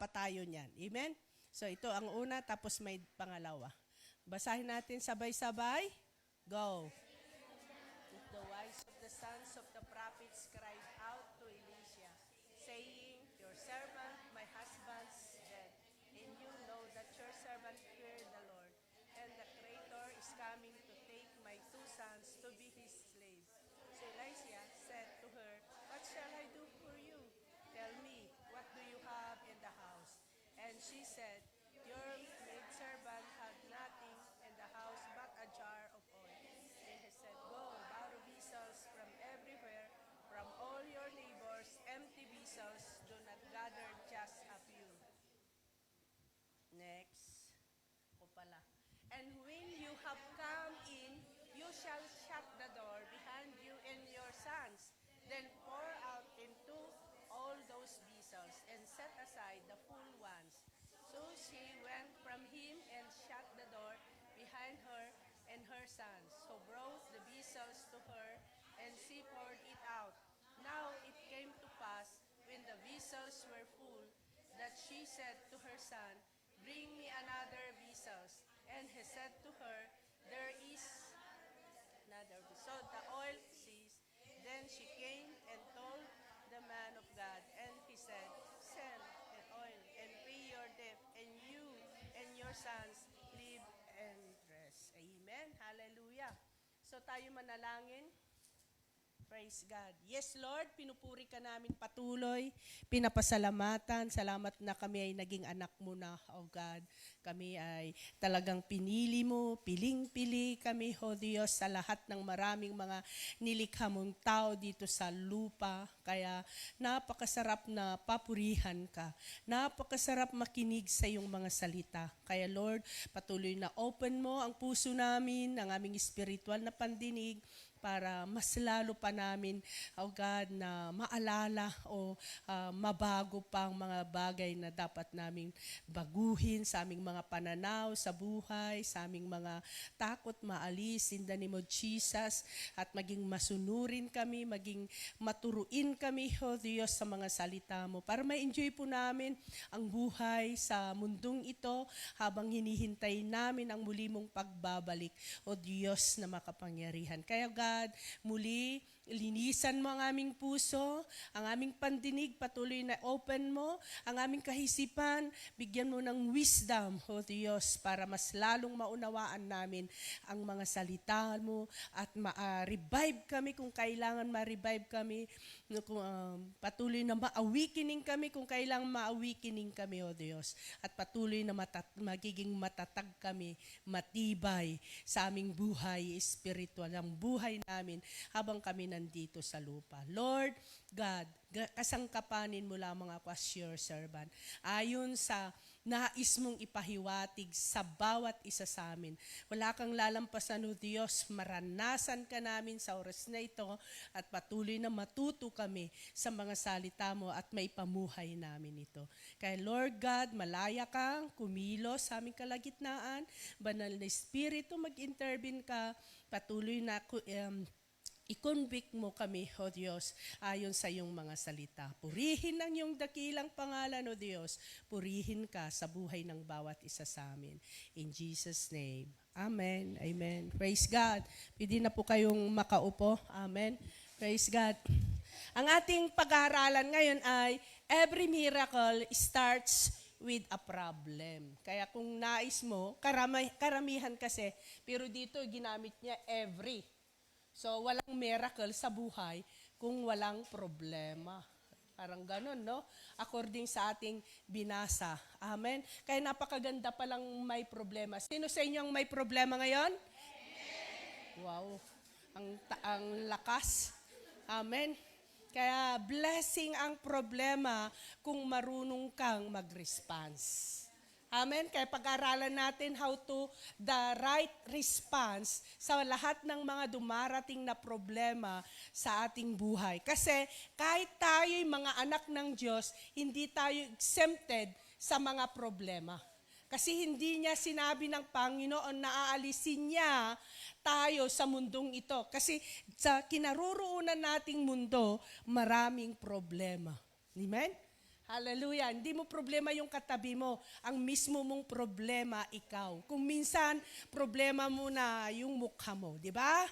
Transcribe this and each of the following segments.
tayo niyan. Amen? So ito ang una, tapos may pangalawa. Basahin natin sabay-sabay. Go. The wives of the sons of the prophets cried out to Elisha, saying, Your servant, my husband's dead, and you know that your servant feared the Lord, and the Creator is coming to take my 2 sons to be his slaves. So Elisha said to her, What shall I do for you? Tell me, what do you have in the house? And she said, Your maidservant had nothing in the house but a jar of oil. And he said, Go, borrow vessels from everywhere, from all your neighbors, empty vessels, do not gather just a few. Next. O pala. And when you have come in, you shall shut the door behind you and your sons. Then pour out into all those vessels and set aside the full ones. So she went from him and shut the door behind her and her sons, who brought the vessels to her, and she poured it out. Now it came to pass, when the vessels were full, that she said to her son, Bring me another vessels. And he said to her, There is another vessel. So the oil ceased. Then she came and told the man of God, and he said, Sell the oil and pay your debt, and you and your sons live and rest. Amen. Hallelujah. So tayo manalangin. Praise God. Yes, Lord, pinupuri ka namin patuloy, pinapasalamatan. Salamat na kami ay naging anak mo na, oh God. Kami ay talagang pinili mo, piling-pili kami, oh Diyos, sa lahat ng maraming mga nilikha mong tao dito sa lupa. Kaya napakasarap na papurihan ka. Napakasarap makinig sa iyong mga salita. Kaya Lord, patuloy na open mo ang puso namin, ang aming spiritual na pandinig, para mas lalo pa namin, oh God, na maalala o mabago pang mga bagay na dapat namin baguhin sa aming mga pananaw sa buhay, sa aming mga takot maalis in the name of Jesus, at maging masunurin kami, maging maturuin kami, oh Diyos, sa mga salita mo, para ma-enjoy po namin ang buhay sa mundong ito habang hinihintay namin ang muli mong pagbabalik, oh Diyos na makapangyarihan. Kaya God, muli, linisan mo ang aming puso, ang aming pandinig, patuloy na open mo, ang aming kahisipan, bigyan mo ng wisdom, O Diyos, para mas lalong maunawaan namin ang mga salita mo at ma-revive kami kung kailangan ma-revive kami, patuloy na ma-awakening kami kung kailangan ma-awakening kami, O Diyos, at patuloy na magiging matatag kami, matibay sa aming buhay spiritual, ang buhay namin habang kami nandito sa lupa. Lord God, kasangkapanin mo lamang ako as your servant. Ayon sa nais mong ipahiwatig sa bawat isa sa amin. Wala kang lalampasan, O Diyos, maranasan ka namin sa oras na ito at patuloy na matuto kami sa mga salita mo at may pamuhay namin ito. Kaya Lord God, malaya kang kumilos sa aming kalagitnaan. Banal na Espiritu, mag-intervene ka. Patuloy na i-convict mo kami, O Diyos, ayon sa iyong mga salita. Purihin ang iyong dakilang pangalan, O Diyos. Purihin ka sa buhay ng bawat isa sa amin. In Jesus' name. Amen. Amen. Praise God. Pwede na po kayong makaupo. Amen. Praise God. Ang ating pag-aaralan ngayon ay every miracle starts with a problem. Kaya kung nais mo, karamihan kasi, pero dito ginamit niya every. So, walang miracle sa buhay kung walang problema. Parang ganun, no? According sa ating binasa. Amen? Kaya napakaganda palang may problema. Sino sa inyo ang may problema ngayon? Amen. Wow. Ang lakas. Amen? Kaya blessing ang problema kung marunong kang mag-response. Amen? Kaya pag-aralan natin how to the right response sa lahat ng mga dumarating na problema sa ating buhay. Kasi kahit tayo'y mga anak ng Diyos, hindi tayo exempted sa mga problema. Kasi hindi niya sinabi ng Panginoon na aalisin niya tayo sa mundong ito. Kasi sa kinaroroonan nating mundo, maraming problema. Amen? Hallelujah. Hindi mo problema yung katabi mo. Ang mismo mong problema, ikaw. Kung minsan, problema mo na yung mukha mo. Di ba?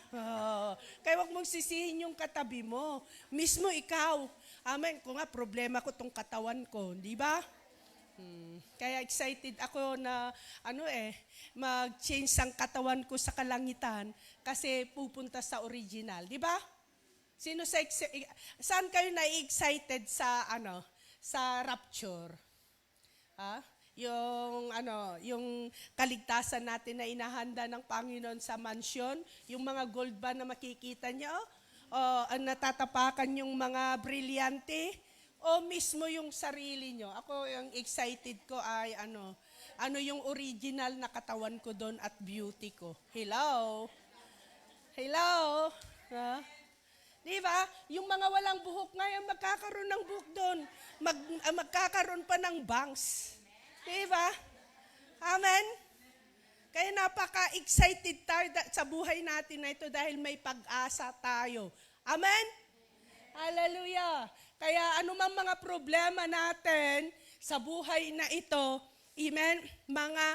Kaya wag mong sisihin yung katabi mo. Mismo ikaw. Amen. Kung nga, problema ko tong katawan ko. Di ba? Kaya excited ako na mag-change ang katawan ko sa kalangitan kasi pupunta sa original. Di ba? Saan kayo na-excited sa rapture? Yung kaligtasan natin na inahanda ng Panginoon sa mansyon, yung mga gold ba na makikita niyo, ang natatapakan yung mga brilyante, o mismo yung sarili nyo. Ako, yung excited ko ay yung original na katawan ko doon at beauty ko. Hello? Hello? Di ba? Yung mga walang buhok ngayon, magkakaroon ng buhok doon. Magkakaroon pa ng bangs. Di ba? Amen? Kaya napaka-excited tayo sa buhay natin na ito dahil may pag-asa tayo. Amen? Hallelujah! Kaya anumang mga problema natin sa buhay na ito, amen, mga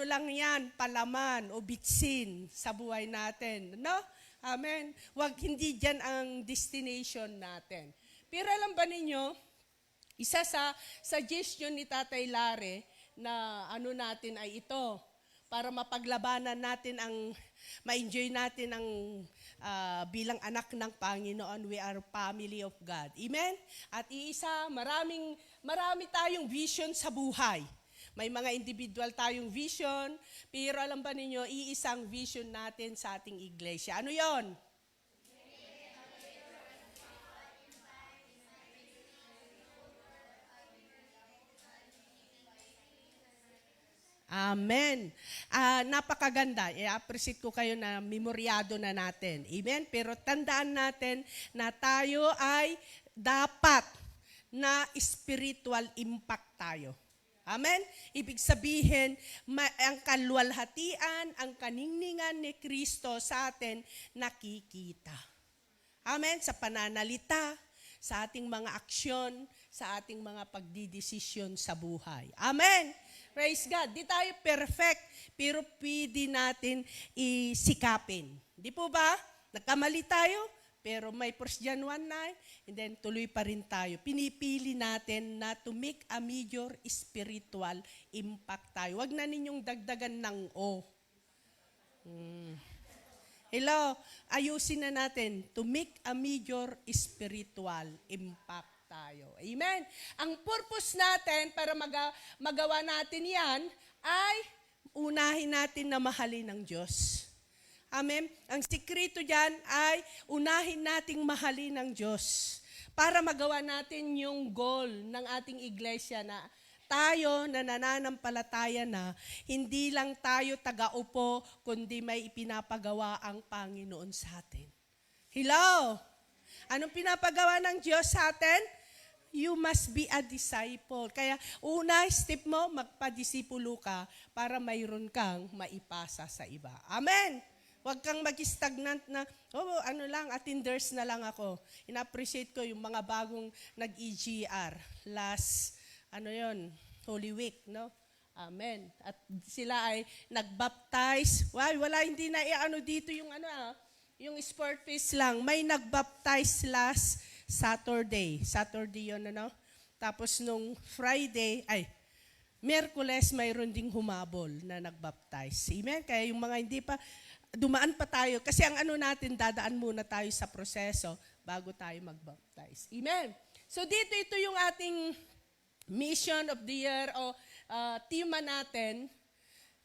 lang yan, palaman o bitsin sa buhay natin. No? Amen. Hindi dyan ang destination natin. Pero alam ba ninyo, isa sa suggestion ni Tatay Lare na natin ay ito, para mapaglabanan natin ma-enjoy natin ang bilang anak ng Panginoon, we are family of God. Amen? At marami tayong vision sa buhay. May mga individual tayong vision, pero alam ba ninyo, iisang vision natin sa ating iglesia. Ano yon? Amen. Napakaganda. I-appreciate ko kayo na memoryado na natin. Amen? Pero tandaan natin na tayo ay dapat na spiritual impact tayo. Amen? Ibig sabihin, ang kaluwalhatian, ang kaningningan ni Kristo sa atin nakikita. Amen? Sa pananalita, sa ating mga aksyon, sa ating mga pagdidesisyon sa buhay. Amen? Praise God. Di tayo perfect, pero pwede natin isikapin. Di po ba? Nagkamali tayo, pero may 1 John 1:9, and then tuloy pa rin tayo. Pinipili natin na to make a major spiritual impact tayo. Huwag na ninyong dagdagan ng O. Hello, ayusin na natin to make a major spiritual impact tayo. Amen? Ang purpose natin para magawa natin yan ay unahin natin na mahalin ng Diyos. Amen? Ang sikreto dyan ay unahin nating mahalin ng Diyos para magawa natin yung goal ng ating iglesia na tayo na nananampalataya na hindi lang tayo taga-upo kundi may ipinapagawa ang Panginoon sa atin. Hello? Anong pinapagawa ng Diyos sa atin? You must be a disciple. Kaya una, step mo, magpadisipulo ka para mayroon kang maipasa sa iba. Amen? Huwag kang mag-stagnant na, attenders na lang ako. Ina-appreciate ko yung mga bagong nag-EGR last, Holy Week, no? Amen. At sila ay nag-baptize. Hindi na dito yung sport feast lang. May nag-baptize last Saturday. Saturday yun, Tapos nung Friday, Miyerkules, mayroon ding humabol na nag-baptize. Amen? Kaya yung mga hindi pa, dumaan pa tayo. Kasi ang natin, dadaan muna tayo sa proseso bago tayo mag-baptize. Amen? So dito, ito yung ating mission of the year o tema natin.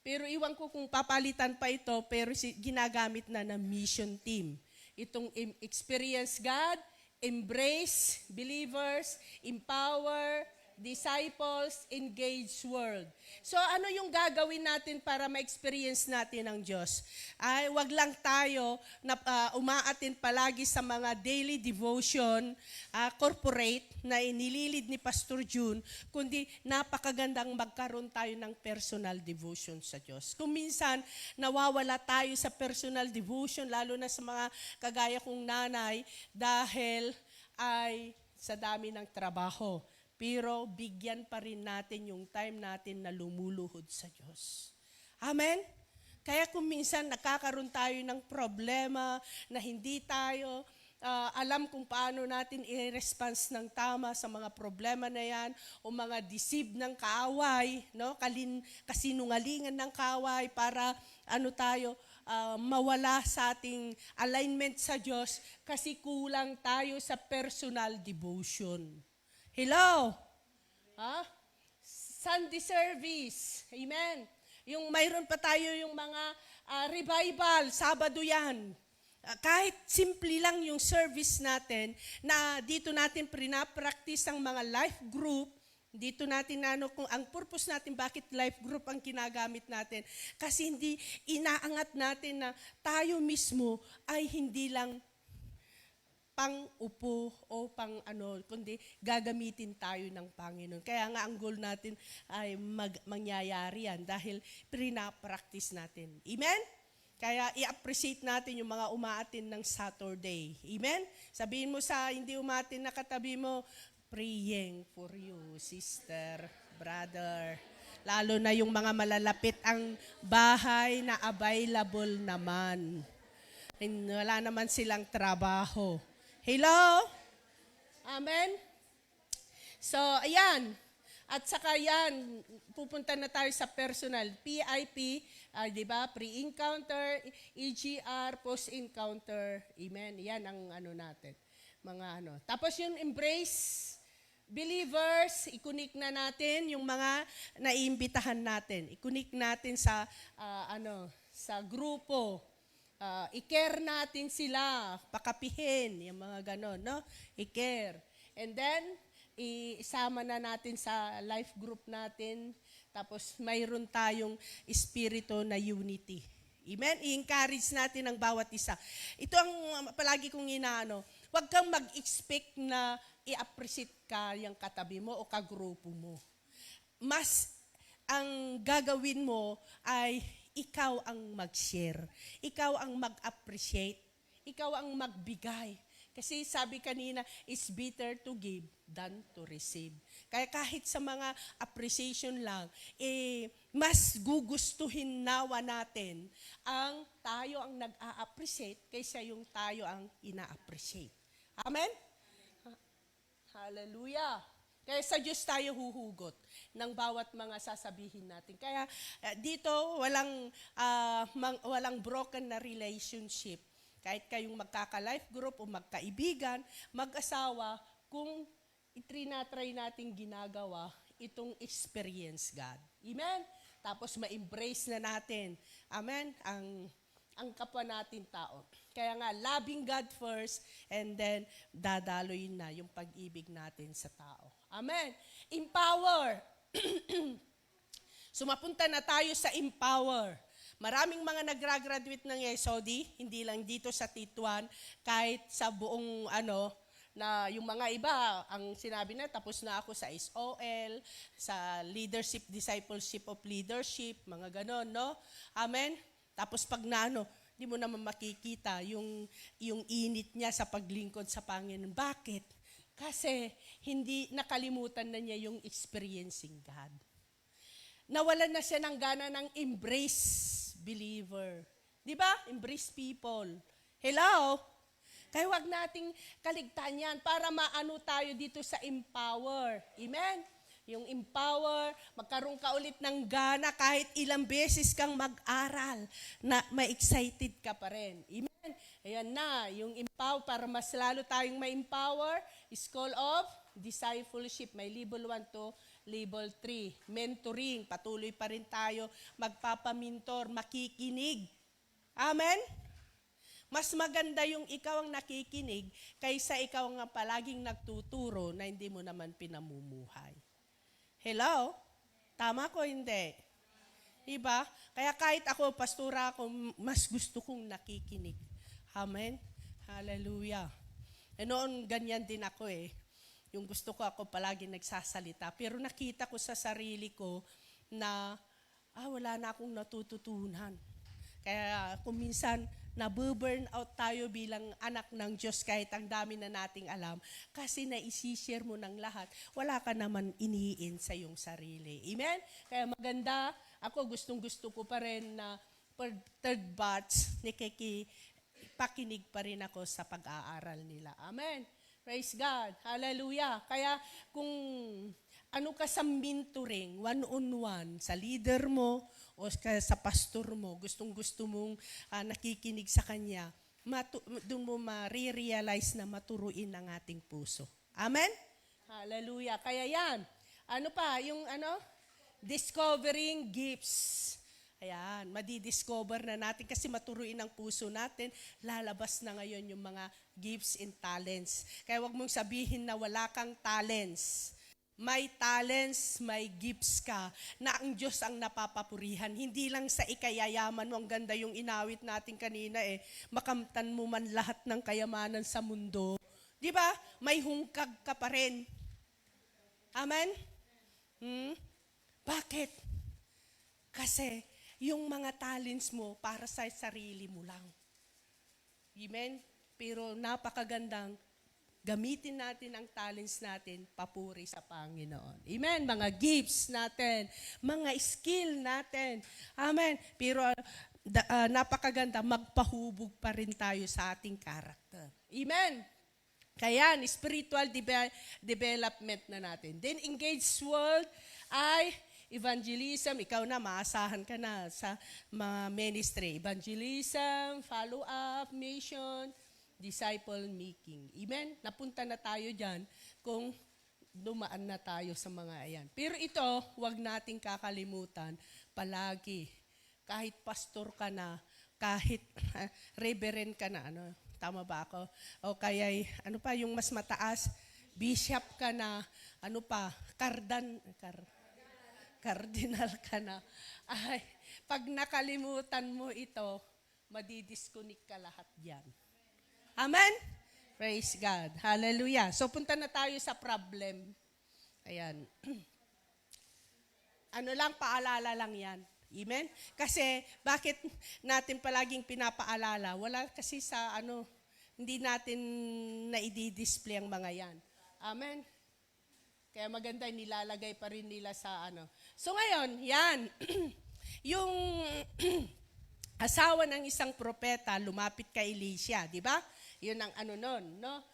Pero iwan ko kung papalitan pa ito, pero ginagamit na ng mission team. Itong experience God, embrace believers, empower disciples, engage world. So ano yung gagawin natin para ma-experience natin ang Diyos? Ay wag lang tayo na umaattend palagi sa mga daily devotion, corporate na inililid ni Pastor June, kundi napakagandang magkaroon tayo ng personal devotion sa Diyos. Kung minsan nawawala tayo sa personal devotion, lalo na sa mga kagaya kong nanay, dahil ay sa dami ng trabaho. pero bigyan pa rin natin yung time natin na lumuluhod sa Diyos. Amen? Kaya kung minsan nakakaroon tayo ng problema na hindi tayo alam kung paano natin i-response ng tama sa mga problema na yan o mga deceive ng kaaway, no? Kasinungalingan ng kaaway para mawala sa ating alignment sa Diyos kasi kulang tayo sa personal devotion. Hello? Sunday service. Amen. Yung mayroon pa tayo yung mga revival, Sabado yan. Kahit simple lang yung service natin na dito natin pinapractice ang mga life group, dito natin kung ang purpose natin bakit life group ang ginagamit natin. Kasi hindi inaangat natin na tayo mismo ay hindi lang pang-upo o kundi gagamitin tayo ng Panginoon. Kaya nga ang goal natin ay mangyayari yan dahil pinapractice natin. Amen? Kaya i-appreciate natin yung mga umaatin ng Saturday. Amen? Sabihin mo sa hindi umaatin na katabi mo, praying for you, sister, brother. Lalo na yung mga malalapit ang bahay na available naman. Wala naman silang trabaho. Hello? Amen? So, ayan. At saka yan, pupunta na tayo sa personal. PIP, di ba? Pre-encounter, EGR, post-encounter. Amen. Yan ang natin. Tapos yung embrace believers, ikunik na natin yung mga naiimbitahan natin. Ikunik natin sa sa grupo. I-care natin sila, pakapihin, yung mga ganon, no? I-care. And then, isama na natin sa life group natin. Tapos, mayroon tayong espiritu na unity. Amen? I-encourage natin ang bawat isa. Ito ang palagi kong huwag kang mag-expect na i-appreciate ka yung katabi mo o kagrupo mo. Mas, ang gagawin mo ay ikaw ang mag-share. Ikaw ang mag-appreciate. Ikaw ang magbigay. Kasi sabi kanina, it's better to give than to receive. Kaya kahit sa mga appreciation lang, mas gugustuhin nawa natin ang tayo ang nag-a-appreciate kaysa yung tayo ang ina-appreciate. Amen? Hallelujah! Kaya sa Diyos tayo huhugot ng bawat mga sasabihin natin. Kaya dito walang broken na relationship. Kahit kayong magkaka-life group o magkaibigan, mag-asawa, kung itrinatry natin ginagawa itong experience God. Amen? Tapos ma-embrace na natin. Amen? Ang kapwa natin tao. Kaya nga, loving God first and then dadaloyin na yung pag-ibig natin sa tao. Amen? Empower. Sumapunta na tayo sa empower. Maraming mga nagra-graduate ng ESOD, hindi lang dito sa Tituan, kahit sa buong na yung mga iba, ang sinabi na, tapos na ako sa SOL, sa leadership, discipleship of leadership, mga ganon, no? Amen? Tapos pag di mo naman makikita yung init niya sa paglingkod sa Panginoon. Bakit? Kasi hindi nakalimutan na niya yung experiencing God. Nawalan na siya ng gana ng embrace believer. Di ba? Embrace people. Hello? Kaya wag nating kaligtaan yan para maano tayo dito sa empower. Amen? Yung empower, magkaroon ka ulit ng gana kahit ilang beses kang mag-aral na ma-excited ka pa rin. Amen? Ayan na, yung empower, para mas lalo tayong ma-empower, School of Discipleship. May level 1 to level 3. Mentoring, patuloy pa rin tayo magpapamintor, makikinig. Amen? Mas maganda yung ikaw ang nakikinig kaysa ikaw ang palaging nagtuturo na hindi mo naman pinamumuhay. Hello? Tama ko hindi? Diba? Kaya kahit ako, pastora ako, mas gusto kong nakikinig. Amen? Hallelujah. Noon, ganyan din ako Yung gusto ko ako palagi nagsasalita. Pero nakita ko sa sarili ko na wala na akong natututunan. Kaya kung minsan nabuburn out tayo bilang anak ng Diyos kahit ang dami na nating alam. Kasi naisishare mo ng lahat, wala ka naman iniin sa iyong sarili. Amen? Kaya maganda, ako gustong-gusto ko pa rin na per third batch, pakinig pa rin ako sa pag-aaral nila. Amen? Praise God. Hallelujah. Kaya kung ano ka sa mentoring, one-on-one, sa leader mo o sa pastor mo, gustong-gusto mong nakikinig sa kanya, doon mo ma-realize na maturuin ang ating puso. Amen? Hallelujah. Kaya yan. Ano pa? Yung discovering gifts. Ayan, madidiscover na natin kasi maturuin ang puso natin, lalabas na ngayon yung mga gifts and talents. Kaya wag mong sabihin na wala kang talents. May talents, may gifts ka, na ang Diyos ang napapapurihan. Hindi lang sa ikayayaman mo, ang ganda yung inawit natin kanina makamtan mo man lahat ng kayamanan sa mundo. Di ba? May hungkag ka pa rin. Amen? Bakit? Kasi yung mga talents mo para sa sarili mo lang. Amen? Pero napakagandang gamitin natin ang talents natin papuri sa Panginoon. Amen? Mga gifts natin, mga skill natin. Amen? Pero napakaganda, magpahubog pa rin tayo sa ating character. Amen? Kaya, spiritual development na natin. Then, engaged world ay evangelism, ikaw na, maasahan ka na sa mga ministry. Evangelism, follow-up, mission, disciple making. Amen? Napunta na tayo dyan kung dumaan na tayo sa mga ayan. Pero ito, wag nating kakalimutan palagi. Kahit pastor ka na, kahit reverend ka na, tama ba ako? O kaya, yung mas mataas, bishop ka na, cardinal ka na. Ay, pag nakalimutan mo ito, madidisconnect ka lahat diyan. Amen? Praise God. Hallelujah. So, punta na tayo sa problem. Ayan. Paalala lang yan. Amen? Kasi, bakit natin palaging pinapaalala? Wala kasi sa hindi natin na-i-display ang mga yan. Amen? Kaya maganda, nilalagay pa rin nila sa So ngayon, yan. Yung asawa ng isang propeta, lumapit kay Elisha, di ba? Yun ang nun, no?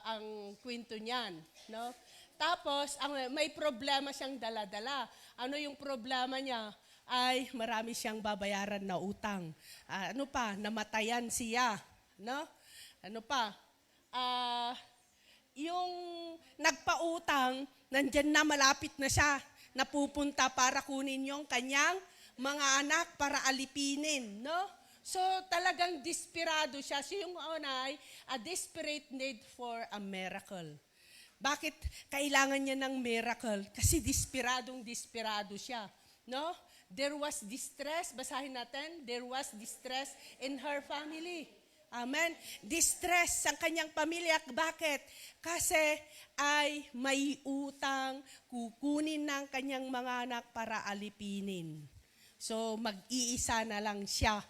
Ang kwento niyan, no? Tapos, may problema siyang dala-dala. Ano yung problema niya? Ay, marami siyang babayaran na utang. Namatayan siya, no? Yung nagpautang, nandyan na malapit na siya, napupunta para kunin yung kanyang mga anak para alipinin, no? So talagang desperado siya. So yung unay, a desperate need for a miracle. Bakit kailangan niya ng miracle? Kasi desperado siya, no? There was distress, basahin natin, there was distress in her family. Amen. Distress sa kanyang pamilya. Bakit? Kasi ay may utang, kukunin ng kanyang mga anak para alipinin. So mag-iisa na lang siya.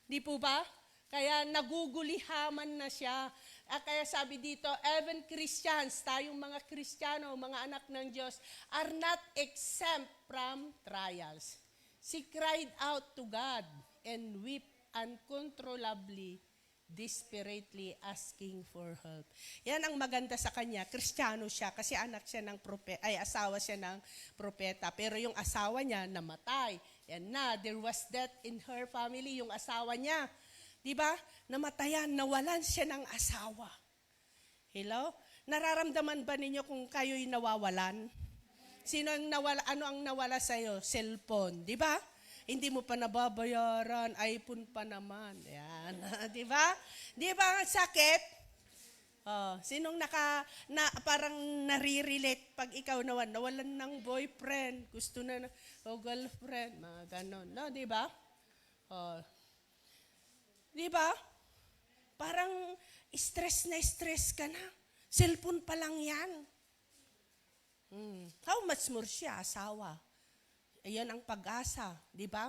Di po ba? Kaya nagugulihaman na siya. Kaya sabi dito, even Christians, tayong mga Kristiyano, mga anak ng Diyos, are not exempt from trials. She cried out to God and wept uncontrollably, desperately asking for help. Yan ang maganda sa kanya. Kristiyano siya kasi anak siya ng asawa siya ng propeta. Pero yung asawa niya namatay. Yan na, there was death in her family, yung asawa niya. Di ba? Namatayan, nawalan siya ng asawa. Hello? Nararamdaman ba ninyo kung kayo'y nawawalan? Ano ang nawala sa'yo? Cellphone, di ba? Hindi mo pa nababayaran, iPhone pa naman. Yan, di ba? Di ba ang sakit? Sinong parang nare-relate pag ikaw nawalan ng boyfriend, gusto na girlfriend, mga ganon. No, di ba? Di ba? Parang stress na stress ka na. Cellphone pa lang yan. How much more siya, asawa? Ayan ang pag-asa, di ba?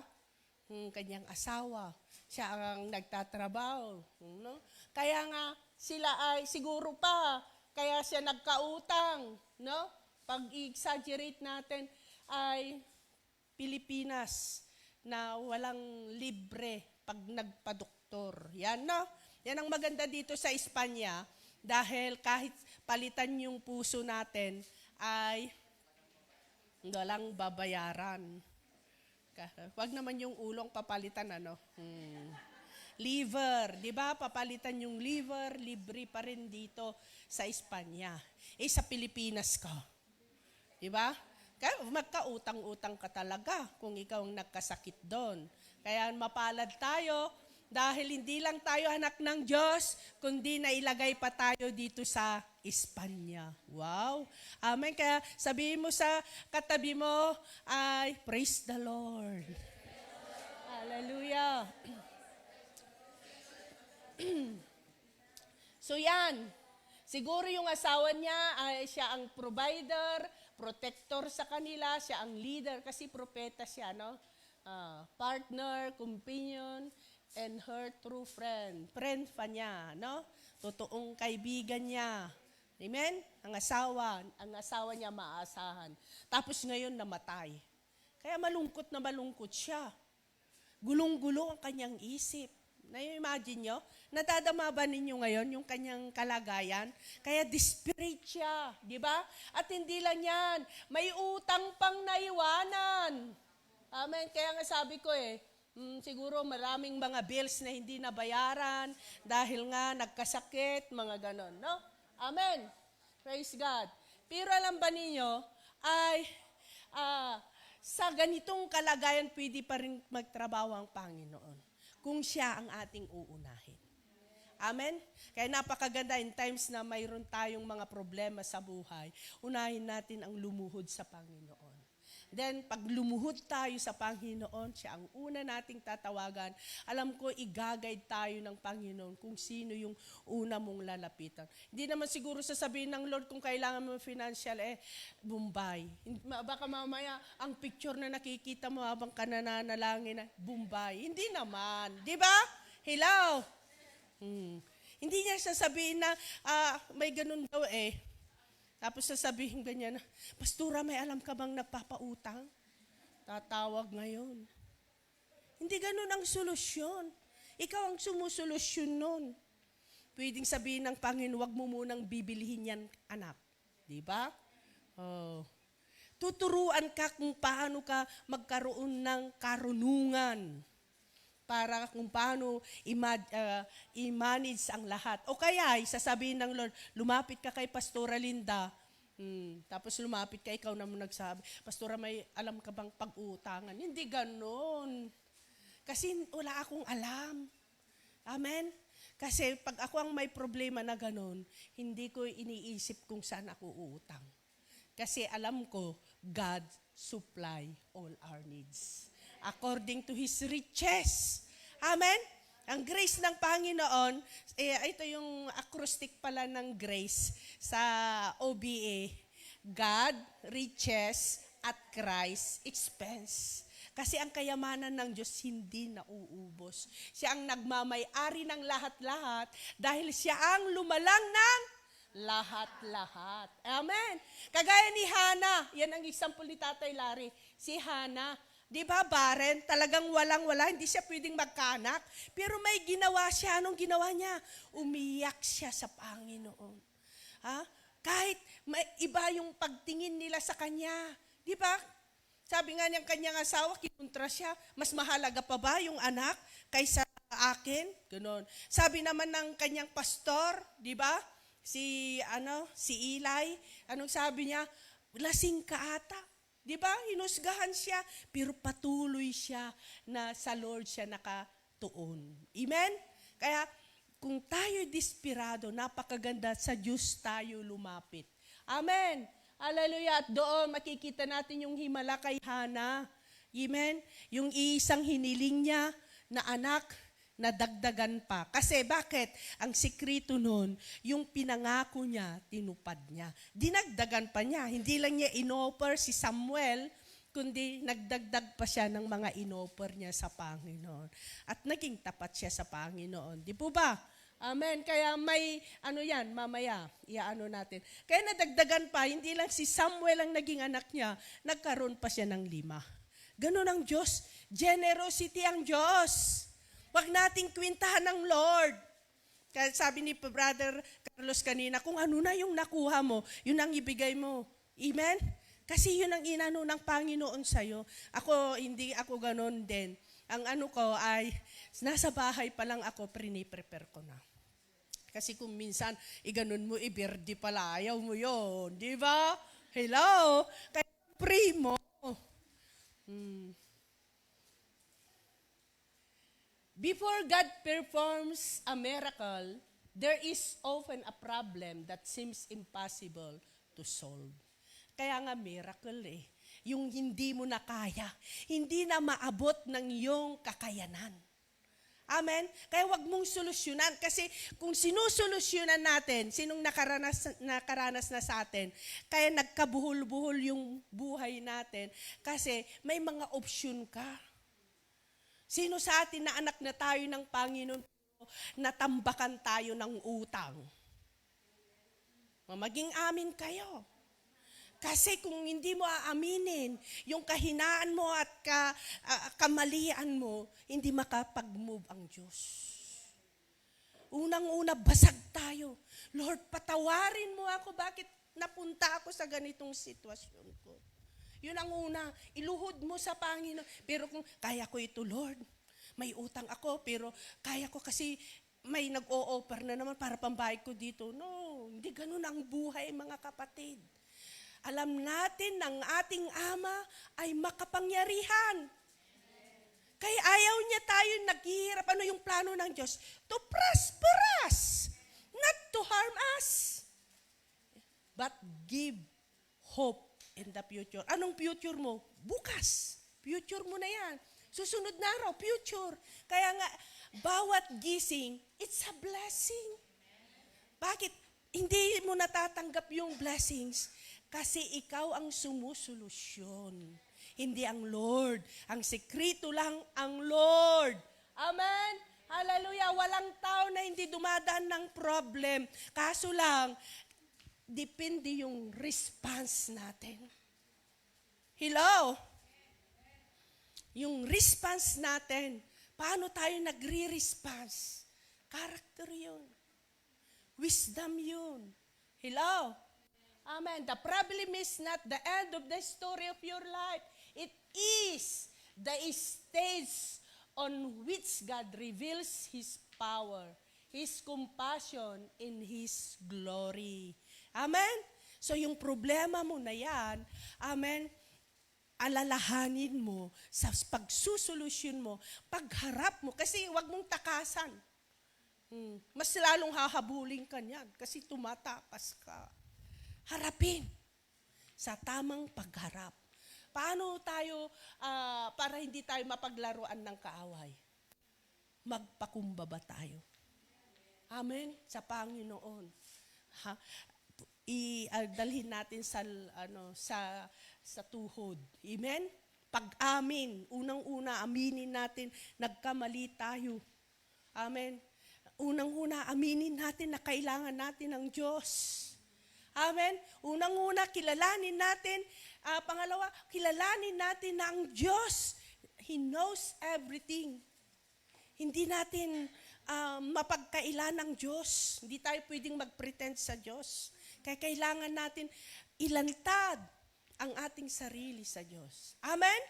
kanyang asawa. Siya ang nagtatrabaho. No? Kaya nga, sila ay siguro pa, kaya siya nagkautang. No? Pag i-exaggerate natin, ay Pilipinas na walang libre pag nagpadoktor. Yan, no? Yan ang maganda dito sa Espanya dahil kahit palitan yung puso natin ay walang babayaran. Wag naman yung ulong papalitan, ano? Liver, di ba? Papalitan yung liver, libre pa rin dito sa Espanya. Sa Pilipinas ka. Di ba? Kaya magkautang-utang ka talaga kung ikaw ang nagkasakit doon. Kaya mapalad tayo dahil hindi lang tayo anak ng Diyos, kundi nailagay pa tayo dito sa Espanya. Wow! Amen. Kaya sabihin mo sa katabi mo ay, praise the Lord. Hallelujah. So yan. Siguro yung asawa niya ay siya ang provider, protector sa kanila, siya ang leader kasi propeta siya, no? Partner, companion, and her true friend. Friend pa niya, no? Totoong kaibigan niya. Amen? Ang asawa niya maasahan. Tapos ngayon namatay. Kaya malungkot na malungkot siya. Gulong-gulo ang kanyang isip. Na-imagine nyo? Nadadama ba ninyo ngayon yung kanyang kalagayan? Kaya desperate siya, di ba? At hindi lang yan, may utang pang naiwanan. Amen? Kaya nga sabi ko siguro maraming mga bills na hindi nabayaran dahil nga nagkasakit, mga ganon, no? Amen. Praise God. Pero alam ba ninyo, ay sa ganitong kalagayan pwede pa rin magtrabaho ang Panginoon kung siya ang ating uunahin. Amen? Kaya napakaganda in times na mayroon tayong mga problema sa buhay, unahin natin ang lumuhod sa Panginoon. Then, pag lumuhod tayo sa Panginoon, siya ang una nating tatawagan. Alam ko, i-guide tayo ng Panginoon kung sino yung una mong lalapitan. Hindi naman siguro sasabihin ng Lord kung kailangan mo financial, Bombay. Baka mamaya, ang picture na nakikita mo habang ka nananalangin, Bombay. Hindi naman. Di ba? Hello? Hindi niya sasabihin na may ganun daw Tapos sasabihin ganyan, Pastora, may alam ka bang nagpapautang? Tatawag ngayon. Hindi ganun ang solusyon. Ikaw ang sumusolusyon nun. Pwedeng sabihin ng Panginoon, wag mo munang bibilihin yan, anak. Di ba? Tuturuan ka kung paano ka magkaroon ng karunungan para kung paano i-manage ang lahat. O kaya, sasabihin ng Lord, lumapit ka kay Pastora Linda, tapos lumapit ka, ikaw naman nagsabi, Pastora, may alam ka bang pag-uutangan? Hindi ganon. Kasi wala akong alam. Amen? Kasi pag ako ang may problema na ganon, hindi ko iniisip kung saan ako uutang. Kasi alam ko, God supply all our needs according to His riches. Amen? Ang grace ng Panginoon, ito yung acrostic pala ng grace sa OBA. God, riches, at Christ, expense. Kasi ang kayamanan ng Diyos hindi nauubos. Siya ang nagmamay-ari ng lahat-lahat dahil siya ang lumalang ng lahat-lahat. Amen? Kagaya ni Hana, yan ang example ni Tatay Larry. Si Hana, di ba, barren? Talagang walang-wala, hindi siya pwedeng magkanak. Pero may ginawa siya. Anong ginawa niya? Umiyak siya sa Panginoon. Kahit may iba yung pagtingin nila sa kanya. Di ba? Sabi nga niyang kanyang asawa, kinontra siya, mas mahalaga pa ba yung anak kaysa akin? Ganon. Sabi naman ng kanyang pastor, di ba? Si Eli, anong sabi niya? Lasing ka ata. Di ba? Hinusgahan siya, pero patuloy siya na sa Lord siya nakatuon. Amen? Kaya, kung tayo desperado, napakaganda sa Diyos tayo lumapit. Amen? Hallelujah. At doon makikita natin yung himala kay Hana. Amen? Yung isang hiniling niya na anak, nadagdagan pa. Kasi bakit? Ang sikreto nun, yung pinangako niya, tinupad niya. Dinagdagan pa niya. Hindi lang niya inoffer si Samuel kundi nagdagdag pa siya ng mga inoffer niya sa Panginoon. At naging tapat siya sa Panginoon. Di po ba? Amen. Kaya may, mamaya, iaano natin. Kaya nadagdagan pa, hindi lang si Samuel ang naging anak niya, nagkaroon pa siya ng 5. Ganun ang Diyos. Generosity ang Diyos. Huwag nating kwintahan ng Lord. Kaya sabi ni Brother Carlos kanina, kung ano na yung nakuha mo, yun ang ibigay mo. Amen? Kasi yun ang inano ng Panginoon sa'yo. Hindi ako ganun din. Ang ano ko ay, nasa bahay pa lang ako, prepare ko na. Kasi kung minsan, iganon mo, ibirdi pala, ayaw mo yun. Di ba? Hello? Kaya pray mo. Before God performs a miracle, there is often a problem that seems impossible to solve. Kaya nga miracle yung hindi mo na kaya, hindi na maabot ng iyong kakayanan. Amen? Kaya wag mong solusyonan. Kasi kung sinusolusyonan natin, sinong nakaranas na sa atin, kaya nagkabuhol-buhol yung buhay natin, kasi may mga opsyon ka. Sino sa atin na anak na tayo ng Panginoon, natambakan tayo ng utang? Maging amin kayo. Kasi kung hindi mo aaminin, yung kahinaan mo at kamalian mo, hindi makapag-move ang Diyos. Unang-una, basag tayo. Lord, patawarin mo ako, bakit napunta ako sa ganitong sitwasyon ko? Yun ang una, iluhod mo sa Panginoon. Pero kung kaya ko ito, Lord, may utang ako, pero kaya ko kasi may nag-o-offer na naman para pambayad ko dito. No, hindi ganun ang buhay, mga kapatid. Alam natin ng ating Ama ay makapangyarihan. Kaya ayaw niya tayo naghihirap. Ano yung plano ng Diyos? To prosper us, not to harm us. But give hope in the future. Anong future mo? Bukas. Future mo na yan. Susunod na araw, future. Kaya nga, bawat gising, it's a blessing. Bakit? Hindi mo natatanggap yung blessings kasi ikaw ang sumusolusyon. Hindi ang Lord. Ang sekreto lang ang Lord. Amen? Hallelujah. Walang tao na hindi dumadaan ng problem. Kaso lang, depende yung response natin. Hello? Yung response natin, paano tayo nagre-response? Character yun. Wisdom yun. Hello? Amen. The problem is not the end of the story of your life. It is the stage on which God reveals His power, His compassion, in His glory. Amen? So yung problema mo na yan, amen, alalahanin mo sa pagsusolusyon mo, pagharap mo, kasi wag mong takasan. Mas lalong hahabulin ka niyan kasi tumatakas ka. Harapin sa tamang pagharap. Paano tayo, para hindi tayo mapaglaruan ng kaaway? Magpakumbaba tayo. Amen? Sa Panginoon. Dalhin natin sa tuhod. Amen? Pag-amin. Unang-una, aminin natin, nagkamali tayo. Amen? Unang-una, aminin natin na kailangan natin ng Diyos. Amen? Unang-una, kilalanin natin. Pangalawa, kilalanin natin na ang Diyos, He knows everything. Hindi natin mapagkailan ng Diyos. Hindi tayo pwedeng mag-pretend sa Diyos. Kaya kailangan natin ilantad ang ating sarili sa Diyos. Amen?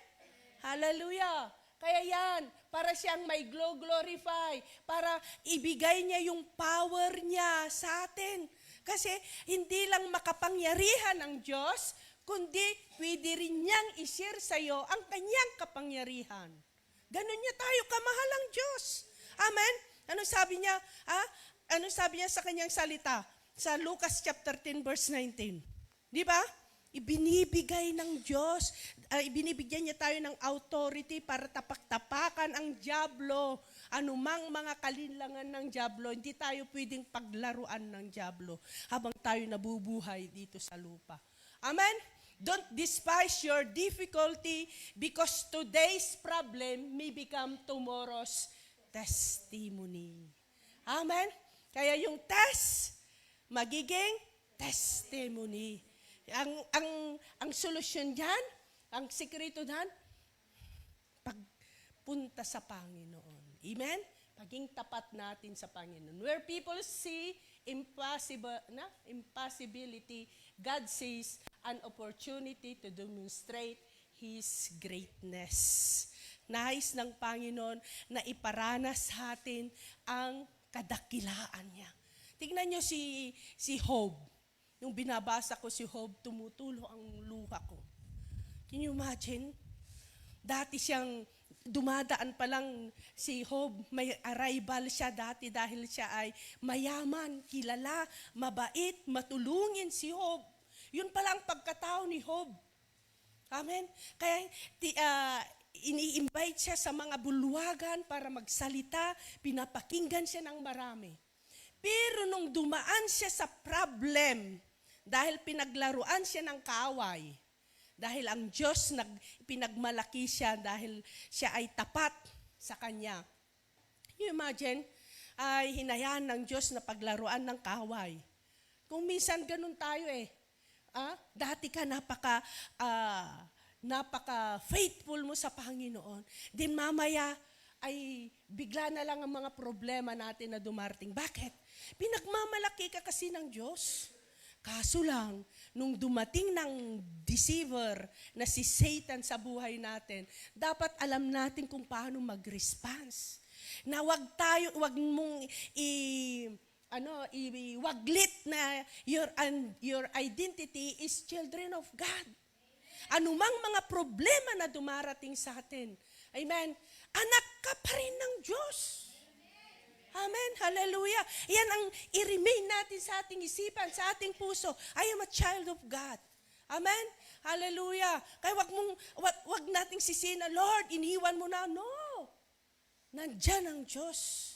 Hallelujah! Kaya yan, para siyang may glorify, para ibigay niya yung power niya sa atin. Kasi hindi lang makapangyarihan ang Diyos, kundi pwede rin niyang i-share sa iyo ang kanyang kapangyarihan. Ganon niya tayo kamahal ang Diyos. Amen? Ano sabi niya? Ano sabi niya sa kanyang salita? Sa Lucas chapter 10 verse 19. Di ba? Ibinibigay ng Diyos, ibinibigyan niya tayo ng authority para tapak-tapakan ang dyablo. Anumang mga kalinlangan ng dyablo, hindi tayo pwedeng paglaruan ng dyablo habang tayo nabubuhay dito sa lupa. Amen? Don't despise your difficulty because today's problem may become tomorrow's testimony. Amen? Kaya yung test, magiging testimony. Ang solusyon diyan, ang sikreto diyan, pagpunta sa Panginoon. Amen? Paging tapat natin sa Panginoon. Where people see impossibility, God sees an opportunity to demonstrate His greatness. Nais ng Panginoon na iparanas sa atin ang kadakilaan niya. Tingnan niyo si Job. Nung binabasa ko si Job, tumutulo ang luha ko. Can you imagine? Dati siyang dumadaan pa lang si Job, may arrival siya dati dahil siya ay mayaman, kilala, mabait, matulungin si Job. Yun pala ang pagkatao ni Job. Amen? Kaya ini-invite siya sa mga bulwagan para magsalita, pinapakinggan siya ng marami. Pero nung dumaan siya sa problem, dahil pinaglaruan siya ng kaaway, dahil ang Diyos pinagmalaki siya dahil siya ay tapat sa Kanya. You imagine, ay hinayaan ng Diyos na paglaruan ng kaaway. Kung minsan ganun tayo dati ka napaka-faithful mo sa Panginoon, then mamaya ay bigla na lang ang mga problema natin na dumarating. Bakit? Pinagmamalaki ka kasi ng Diyos. Kaso lang, nung dumating ng deceiver na si Satan sa buhay natin, dapat alam natin kung paano mag-response. Na wag mong iwaglit na your identity is children of God. Anumang mga problema na dumarating sa atin, amen, anak ka pa rin ng Diyos. Amen. Hallelujah. Yan ang i-remain natin sa ating isipan, sa ating puso. I am a child of God. Amen. Hallelujah. Kaya wag nating sisihin na, Lord, iniwan mo na. No. Nandyan ang Diyos.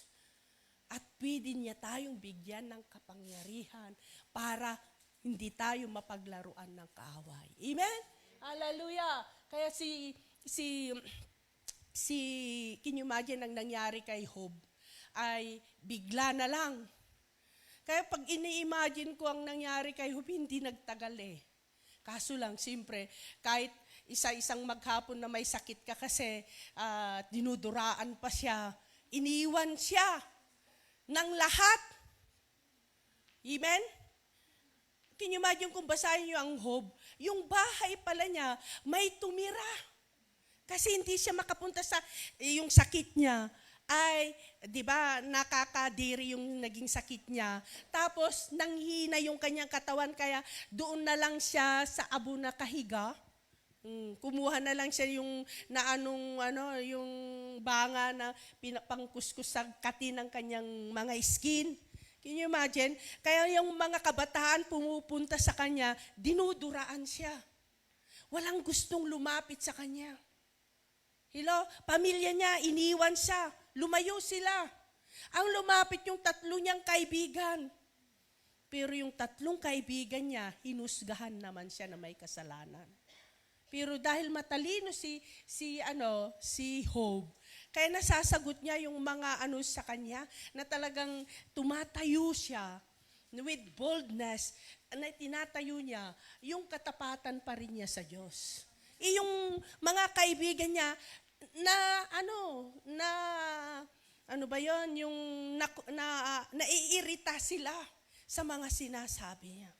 At pwede niya tayong bigyan ng kapangyarihan para hindi tayo mapaglaruan ng kaaway. Amen. Hallelujah. Kaya can you imagine ang nangyari kay Job? Ay bigla na lang. Kaya pag ini-imagine ko ang nangyari kay Job, hindi nagtagal Kaso lang, siyempre, kahit isa-isang maghapon na may sakit ka kasi dinuduraan pa siya, iniwan siya ng lahat. Amen? Can you imagine kung basahin niyo ang Job, yung bahay pala niya may tumira. Kasi hindi siya makapunta sa yung sakit niya. Ay, di ba, nakakadiri yung naging sakit niya. Tapos, nanghina yung kanyang katawan, kaya doon na lang siya sa abo na kahiga. Kumuha na lang siya yung yung banga na pinapangkuskus sa kati ng kanyang mga skin. Can you imagine? Kaya yung mga kabataan pumupunta sa kanya, dinuduraan siya. Walang gustong lumapit sa kanya. Hello? Pamilya niya, iniwan siya. Lumayo sila. Ang lumapit yung 3 niyang kaibigan. Pero yung 3 kaibigan niya, hinusgahan naman siya na may kasalanan. Pero dahil matalino si Job, kaya nasasagot niya yung mga sa kanya, na talagang tumatayo siya with boldness, na tinatayo niya yung katapatan pa rin niya sa Diyos. Yung mga kaibigan niya, naiirita sila sa mga sinasabi niya.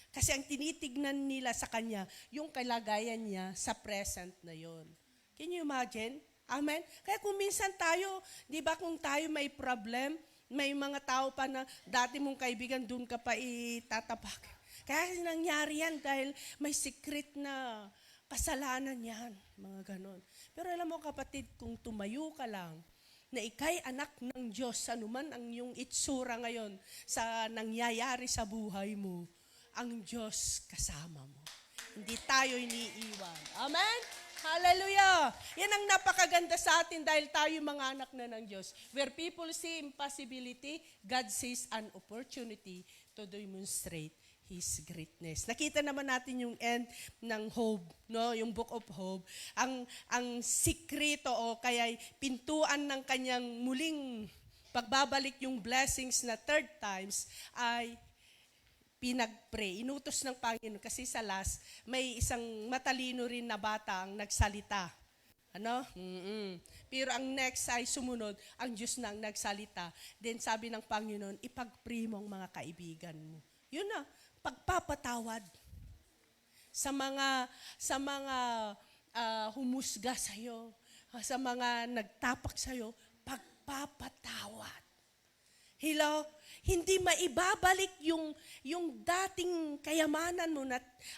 Kasi ang tinitignan nila sa kanya, yung kalagayan niya sa present na yon. Can you imagine? Amen? Kaya kung minsan tayo, di ba kung tayo may problem, may mga tao pa na dati mong kaibigan, doon ka pa itatapak. Kaya nangyari yan dahil may secret na kasalanan yan, mga ganon. Pero alam mo kapatid, kung tumayo ka lang, na ikay anak ng Diyos, anuman ang iyong itsura ngayon sa nangyayari sa buhay mo, ang Diyos kasama mo. Hindi tayo iniiwan. Amen? Hallelujah! Yan ang napakaganda sa atin dahil tayo mga anak na ng Diyos. Where people see impossibility, God sees an opportunity to demonstrate His greatness. Nakita naman natin yung end ng Job, no? Yung Book of Job. Ang sikreto o kaya pintuan ng kanyang muling pagbabalik yung blessings na third times ay pinag-pray. Inutos ng Panginoon kasi sa last, may isang matalino rin na bata ang nagsalita. Ano? Pero ang next ay sumunod, ang Diyos na ang nagsalita. Then sabi ng Panginoon, ipag-pray mo ang mga kaibigan mo. Yun na, pagpapatawad sa mga humusga sa iyo, sa mga nagtapak sa iyo, pagpapatawad. Hello? Hindi maibabalik yung dating kayamanan mo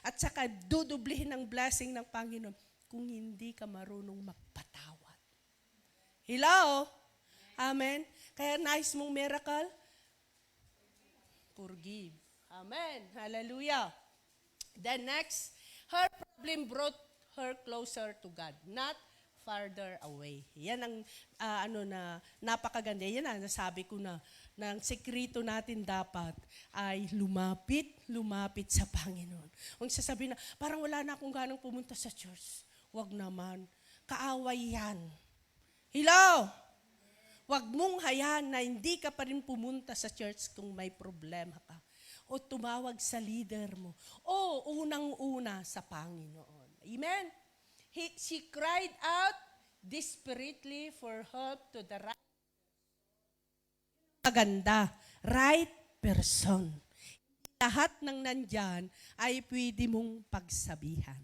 at saka dudublihin ng blessing ng Panginoon kung hindi ka marunong magpatawad. Hello? Amen? Kaya nice mong miracle? Forgive. Amen. Hallelujah. Then next, her problem brought her closer to God, not farther away. Yan ang napakaganda. Yan ang nasabi ko na ang sekreto natin dapat ay lumapit sa Panginoon. Kung sasabihin na, parang wala na akong ganang pumunta sa church. Wag naman. Kaaway yan. Hello? Wag mong hayaan na hindi ka pa rin pumunta sa church kung may problema ka. O tumawag sa leader mo. O unang-una sa Panginoon. Amen? She cried out desperately for help to the right. Maganda. Right person. Lahat ng nandyan ay pwede mong pagsabihan.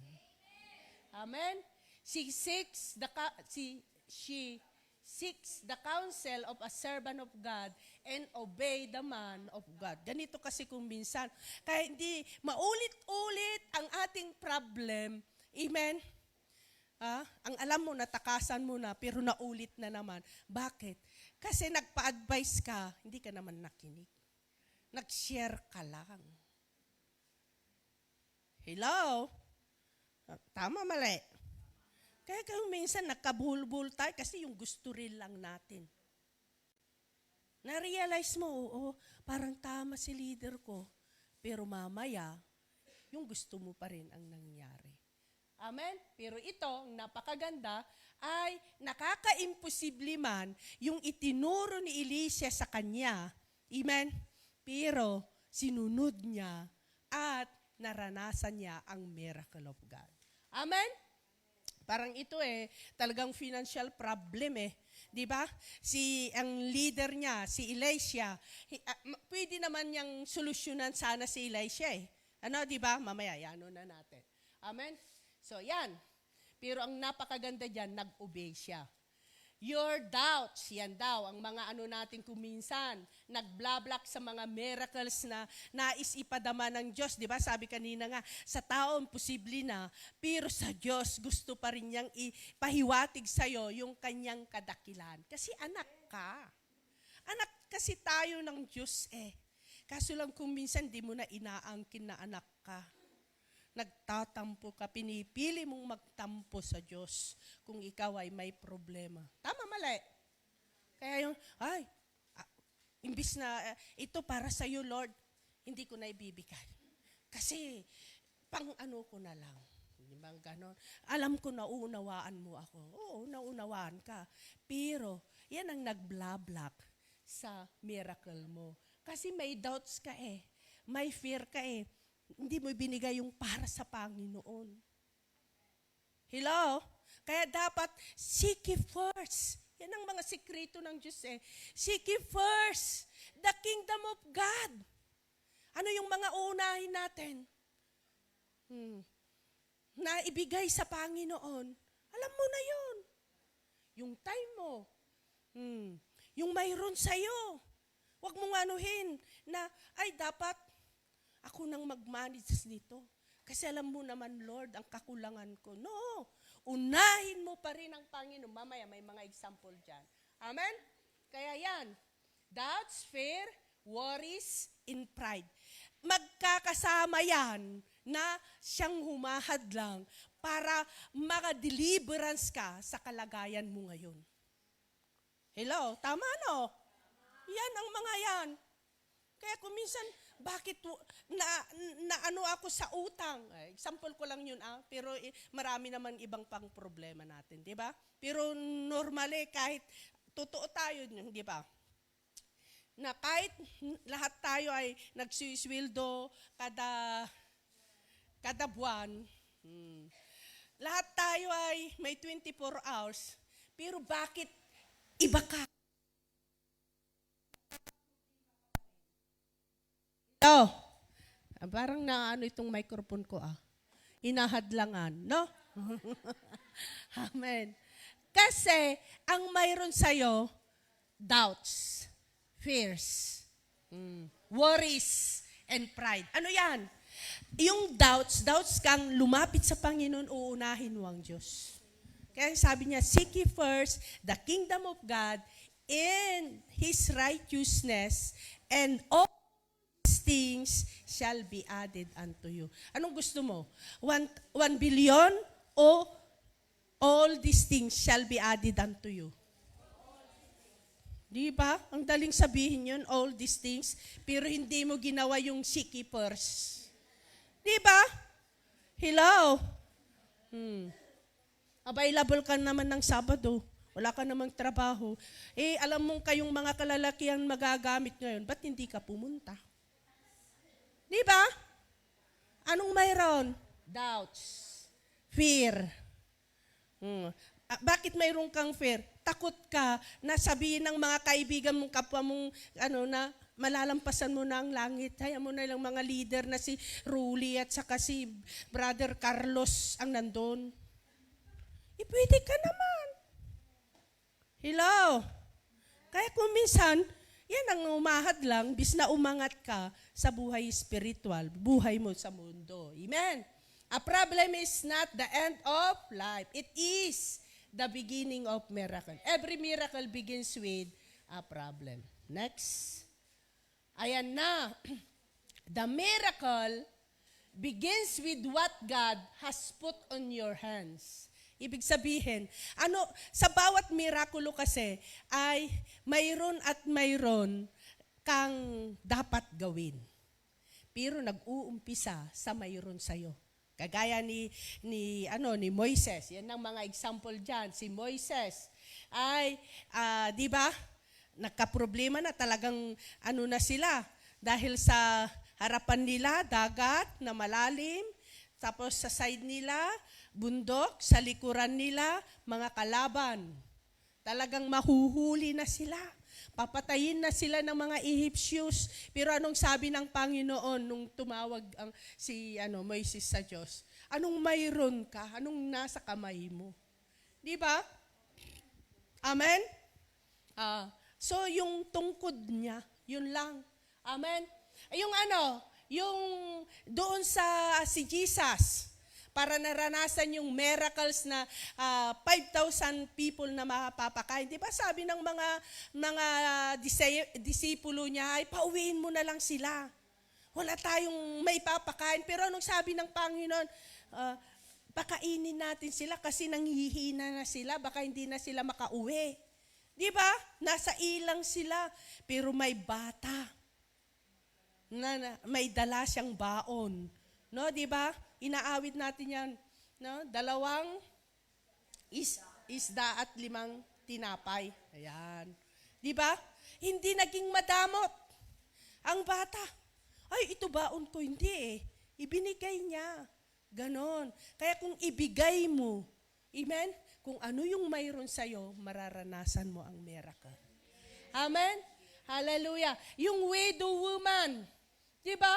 Amen? She seeks the counsel of a servant of God and obey the man of God. Ganito kasi kung minsan, kaya hindi maulit-ulit ang ating problem. Amen? Ang alam mo, natakasan mo na, pero naulit na naman. Bakit? Kasi nagpa-advise ka, hindi ka naman nakinig. Nag-share ka lang. Hello? Tama, mali. Kaya kung minsan nakabulbul tayo kasi yung gusto rin lang natin. Na-realize mo, oo, parang tama si leader ko. Pero mamaya, yung gusto mo pa rin ang nangyari. Amen? Pero ito, ang napakaganda, ay nakaka-imposible man yung itinuro ni Elisha sa kanya. Amen? Pero sinunod niya at naranasan niya ang miracle of God. Amen? Parang ito talagang financial problem 'di ba? Ang leader niya, si Elisha, pwede naman niyang solusyonan sana si Elisha 'di ba? Mamaya yano na natin. Amen? So, yan. Pero ang napakaganda diyan, nag-obey siya. Your doubts, yan daw, ang mga natin kuminsan, nagblablock sa mga miracles na nais ipadama ng Diyos. Di ba? Sabi kanina nga, sa tao posible na, pero sa Diyos gusto pa rin niyang ipahiwatig sa'yo yung kanyang kadakilan. Kasi anak ka. Anak kasi tayo ng Diyos Kaso lang kung minsan di mo na inaangkin na anak ka. Nagtatampo ka, pinipili mong magtampo sa Diyos kung ikaw ay may problema. Tama, mali. Kaya imbis na ito para sa iyo, Lord, hindi ko na ibibigay. Kasi, ko na lang. Hindi ba ganon? Alam ko nauunawaan mo ako. Oo, naunawaan ka. Pero, yan ang nagblablock sa miracle mo. Kasi may doubts ka may fear ka Hindi mo binigay yung para sa Panginoon. Hello? Kaya dapat seek ye first. Yan ang mga sikreto ng Diyos Seek ye first the kingdom of God. Ano yung mga uunahin natin? Na ibigay sa Panginoon. Alam mo na yun. Yung time mo. Yung mayroon sa'yo. Huwag mong anuhin na, dapat ako nang mag-manage nito. Kasi alam mo naman, Lord, ang kakulangan ko. No, unahin mo pa rin ang Panginoon. Mamaya may mga example dyan. Amen? Kaya yan, doubts, fear, worries, and pride. Magkakasama yan na siyang humahadlang para maka-deliverance ka sa kalagayan mo ngayon. Hello? Tama no? Yan ang mga yan. Kaya kung minsan, Bakit na ano ako sa utang? Example ko lang yun pero marami naman ibang pang problema natin, di ba? Pero normally kahit totoo tayo, di ba? Na kahit lahat tayo ay nagsusweldo kada buwan, lahat tayo ay may 24 hours, pero bakit iba ka? Oh, parang naano itong microphone ko Hinahadlangan, no? Amen. Kasi, ang mayroon sa'yo, doubts, fears, worries, and pride. Ano yan? Yung doubts kang lumapit sa Panginoon, uunahin mo ang Diyos. Kaya sabi niya, seek ye first the kingdom of God and His righteousness, and all things shall be added unto you. Anong gusto mo? 1 billion o all these things shall be added unto you? Di ba? Ang daling sabihin yun, all these things, pero hindi mo ginawa yung seek ye first. Di ba? Hello? Available ka naman ng Sabado. Wala ka namang trabaho. Alam mong kayong mga kalalakihan magagamit ngayon, ba't hindi ka pumunta? Di ba? Anong mayroon? Doubts. Fear. Bakit mayroon kang fear? Takot ka na sabihin ng mga kaibigan mong kapwa mong na malalampasan mo na ang langit. Hayaan mo na lang mga leader na si Ruli at saka si Brother Carlos ang nandun. Pwede ka naman. Hello? Kaya kung minsan, yan ang umahad lang, bis na umangat ka sa buhay spiritual, buhay mo sa mundo. Amen? A problem is not the end of life. It is the beginning of miracle. Every miracle begins with a problem. Next. Ayan na. The miracle begins with what God has put on your hands. Ibig sabihin, sa bawat mirakulo kasi ay mayroon at mayroon kang dapat gawin. Pero nag-uumpisa sa mayroon sa'yo. Kagaya ni Moises. Yan ang mga example diyan. Si Moises ay, di ba, nagka-problema na talagang na sila. Dahil sa harapan nila, dagat na malalim. Tapos sa side nila, bundok, sa likuran nila, mga kalaban. Talagang mahuhuli na sila. Papatayin na sila ng mga Egyptians. Pero anong sabi ng Panginoon nung tumawag si Moises sa Diyos? Anong mayroon ka? Anong nasa kamay mo? Di ba? Amen? So yung tungkod niya, yun lang. Amen? Yung doon sa si Jesus, para naranasan yung miracles na 5,000 people na mapapakain. Di ba sabi ng mga disipulo niya, ay pauwiin mo na lang sila. Wala tayong may papakain. Pero anong sabi ng Panginoon? Pakainin natin sila kasi nanghihina na sila. Baka hindi na sila makauwi. Di ba? Nasa ilang sila. Pero may bata. Na may dala siyang baon. No, di ba? Inaawit natin yan. No? 2 isda at 5 tinapay. Ayan. Di ba? Hindi naging madamot ang bata. Ay, ito baon ko. Hindi Ibinigay niya. Ganon. Kaya kung ibigay mo, amen? Kung ano yung mayroon sa'yo, mararanasan mo ang miracle. Amen? Hallelujah. Yung widow woman, di ba?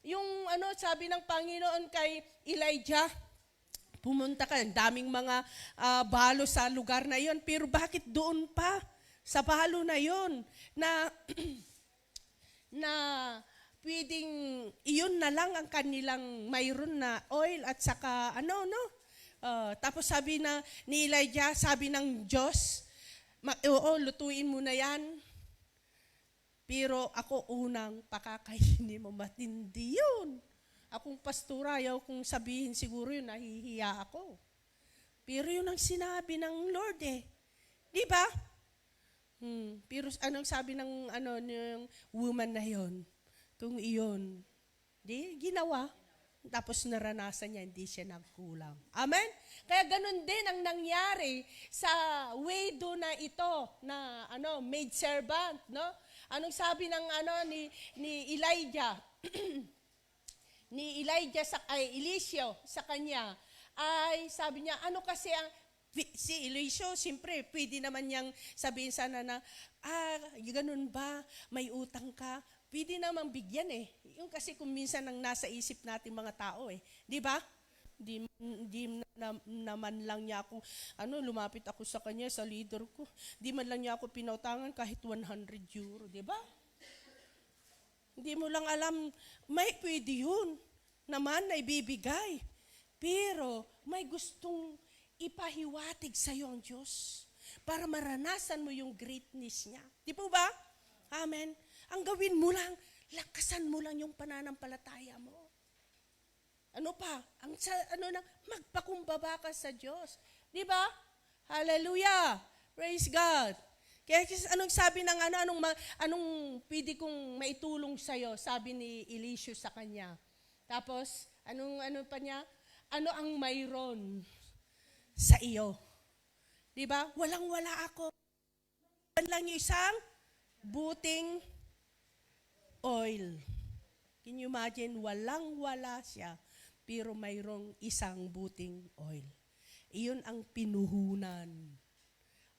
Yung sabi ng Panginoon kay Elijah, pumunta ka, daming mga balo sa lugar na yon, pero bakit doon pa sa balo na yon na pwedeng iyon na lang ang kanilang mayroon na oil at saka tapos sabi ni Elijah, sabi ng Diyos, lutuin mo na yan. Pero ako unang pakakainin mo, matindi yun. Akong pastora, ayaw kong sabihin siguro yun, nahihiya ako. Pero yun ang sinabi ng Lord Di ba? Pero anong sabi ng woman na yun? kung iyon, di ginawa, tapos naranasan niya, hindi siya nagkulang. Amen? Kaya ganun din ang nangyari sa widow na ito, na maid servant, no? Anong sabi ng ni Elijah? Ni Elijah Eliseo sa kanya, ay sabi niya, ano kasi ang si Eliseo, siyempre, pwede naman niyang sabihin sana na, ganun ba, may utang ka? Pwede naman bigyan eh. Yung kasi kung minsan ang nasa isip natin mga tao eh. Di ba? Di naman lang niya ako, lumapit ako sa kanya, sa leader ko. Di man lang niya ako pinautangan kahit 100 euro. Di ba? Hindi mo lang alam, may pwede yun naman na ibibigay. Pero may gustong ipahiwatig sa iyo ang Diyos para maranasan mo yung greatness niya. Di po ba? Amen. Ang gawin mo lang, lakasan mo lang yung pananampalataya mo. Ano pa? Magpakumbaba ka sa Diyos. Di ba? Hallelujah. Praise God. Kaya anong sabi ng anong pwede kong maitulong sa iyo? Sabi ni Eliseo sa kanya. Tapos, ano pa niya? Ano ang mayroon sa iyo? Di ba? Walang-wala ako. Lang yung isang buting oil. Can you imagine? Walang-wala siya, pero mayroong isang buting oil. Iyon ang pinuhunan.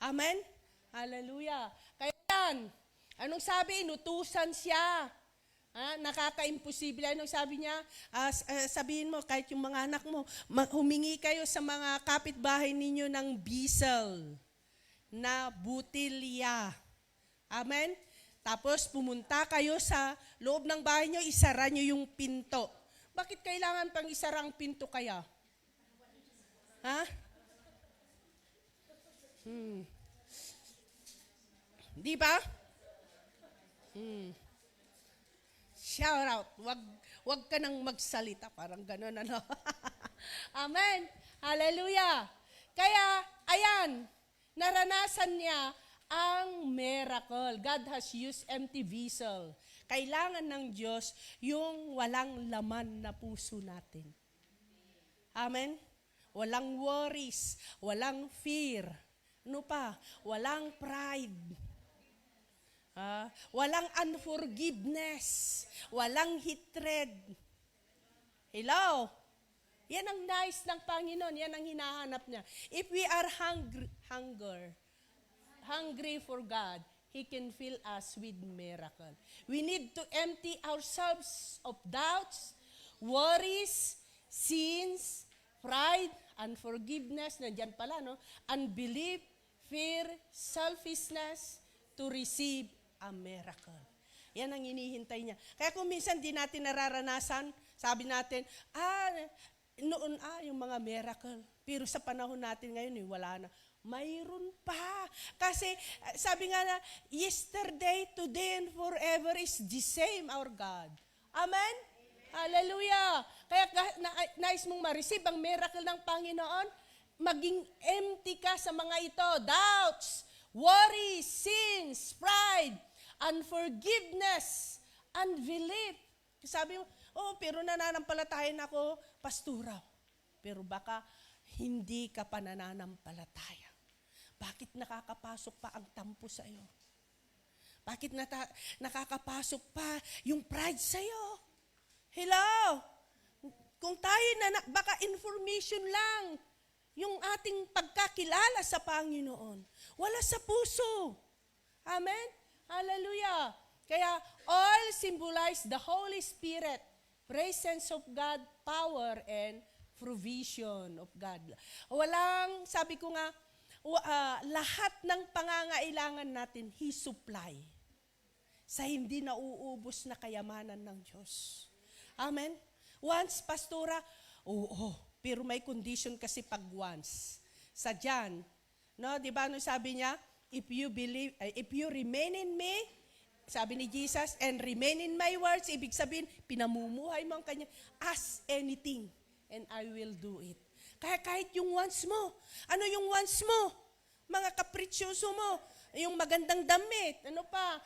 Amen? Hallelujah. Kaya yan, anong sabi? Inutusan siya. Nakaka-imposible. Anong sabi niya? Sabihin mo, kahit yung mga anak mo, humingi kayo sa mga kapitbahay ninyo ng bisel na butilya. Amen? Tapos pumunta kayo sa loob ng bahay nyo, isara nyo yung pinto. Bakit kailangan pang isara ang pinto kaya? Ha? Di ba? Shout out. Wag ka nang magsalita. Parang gano'n, Amen. Hallelujah. Kaya, ayan, naranasan niya ang miracle. God has used empty vessel. Kailangan ng Diyos yung walang laman na puso natin. Amen? Walang worries, walang fear. Ano pa? Walang pride. Walang unforgiveness. Walang hatred. Hello? Yan ang nice ng Panginoon. Yan ang hinahanap niya. If we are hungry for God, He can fill us with miracle. We need to empty ourselves of doubts, worries, sins, pride, unforgiveness, nandiyan pala, no? Unbelief, fear, selfishness, to receive a miracle. Yan ang hinihintay niya. Kaya kung minsan di natin nararanasan, sabi natin, noon yung mga miracle. Pero sa panahon natin ngayon, wala na. Mayroon pa. Kasi sabi nga na, yesterday, today, and forever is the same, our God. Amen? Hallelujah. Kaya nais mong ma-receive ang miracle ng Panginoon, maging empty ka sa mga ito. Doubts, worries, sins, pride, unforgiveness, unbelief. Sabi mo, pero nananampalatayan ako, pastura. Pero baka hindi ka pa nananampalataya. Bakit nakakapasok pa ang tampo sa iyo? Bakit nakakapasok pa yung pride sa iyo? Hello? Kung tayo baka information lang yung ating pagkakilala sa Panginoon. Wala sa puso. Amen? Hallelujah. Kaya all symbolize the Holy Spirit, presence of God, power, and provision of God. Walang, sabi ko nga, lahat ng pangangailangan natin, He supply sa hindi nauubos na kayamanan ng Diyos. Amen? Once, pastora, pero may condition kasi pag once. Sa John, no, di ba, sabi niya, if you remain in me, sabi ni Jesus, and remain in my words, ibig sabihin, pinamumuhay mo ang kanya, ask anything, and I will do it. Kaya kahit yung wants mo, ano yung wants mo? Mga kapritsyoso mo, yung magandang damit, ano pa,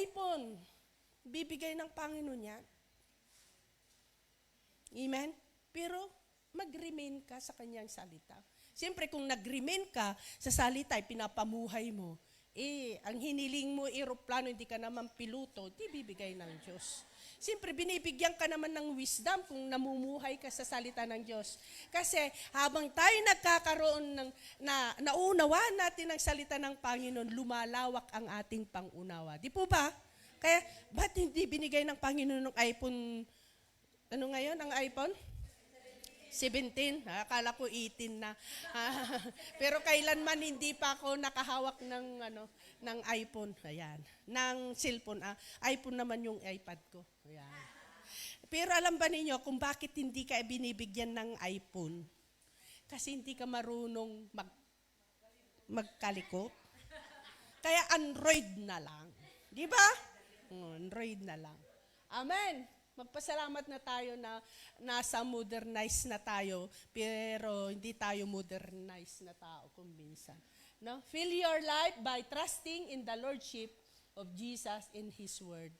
iPhone, bibigay ng Panginoon yan. Amen? Pero mag-remain ka sa kanyang salita. Siyempre, kung nag-remain ka sa salita, pinapamuhay mo, ang hiniling mo, aeroplano, hindi ka naman piloto, di bibigay ng Diyos. Siyempre, binibigyan ka naman ng wisdom kung namumuhay ka sa salita ng Diyos. Kasi habang tayo nagkakaroon nauunawa natin ang salita ng Panginoon, lumalawak ang ating pangunawa. Di po ba? Kaya, ba't hindi binigay ng Panginoon ng iPhone, ano ngayon, ang iPhone? 17. Akala ko 18 na. Pero kailanman hindi pa ako nakahawak ng iPhone. Ayan. Ng cellphone. iPhone naman yung iPad ko. Ayan. Pero alam ba ninyo kung bakit hindi ka binibigyan ng iPhone? Kasi hindi ka marunong magkaliko. Kaya Android na lang. Di ba? Android na lang. Amen. Magpasalamat na tayo na nasa modernized na tayo, pero hindi tayo modernized na tao kung minsan. No? Fill your life by trusting in the Lordship of Jesus in His Word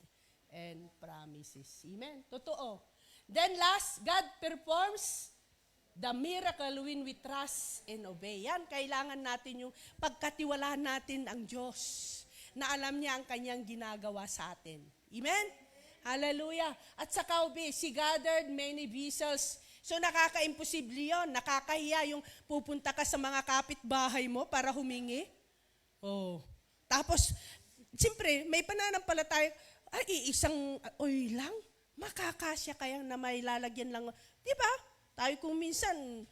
and promises. Amen? Totoo. Then last, God performs the miracle when we trust and obey. Yan, kailangan natin yung pagkatiwalaan natin ang Diyos na alam niya ang kanyang ginagawa sa atin. Amen? Hallelujah. At sa kaube, she gathered many vessels. So nakaka-imposible yun. Nakakahiya yung pupunta ka sa mga kapitbahay mo para humingi. Oh. Tapos, siyempre, may pananampalataya, isang oil lang? Makakasya kaya na may lalagyan lang. Di ba? Tayo kung minsan,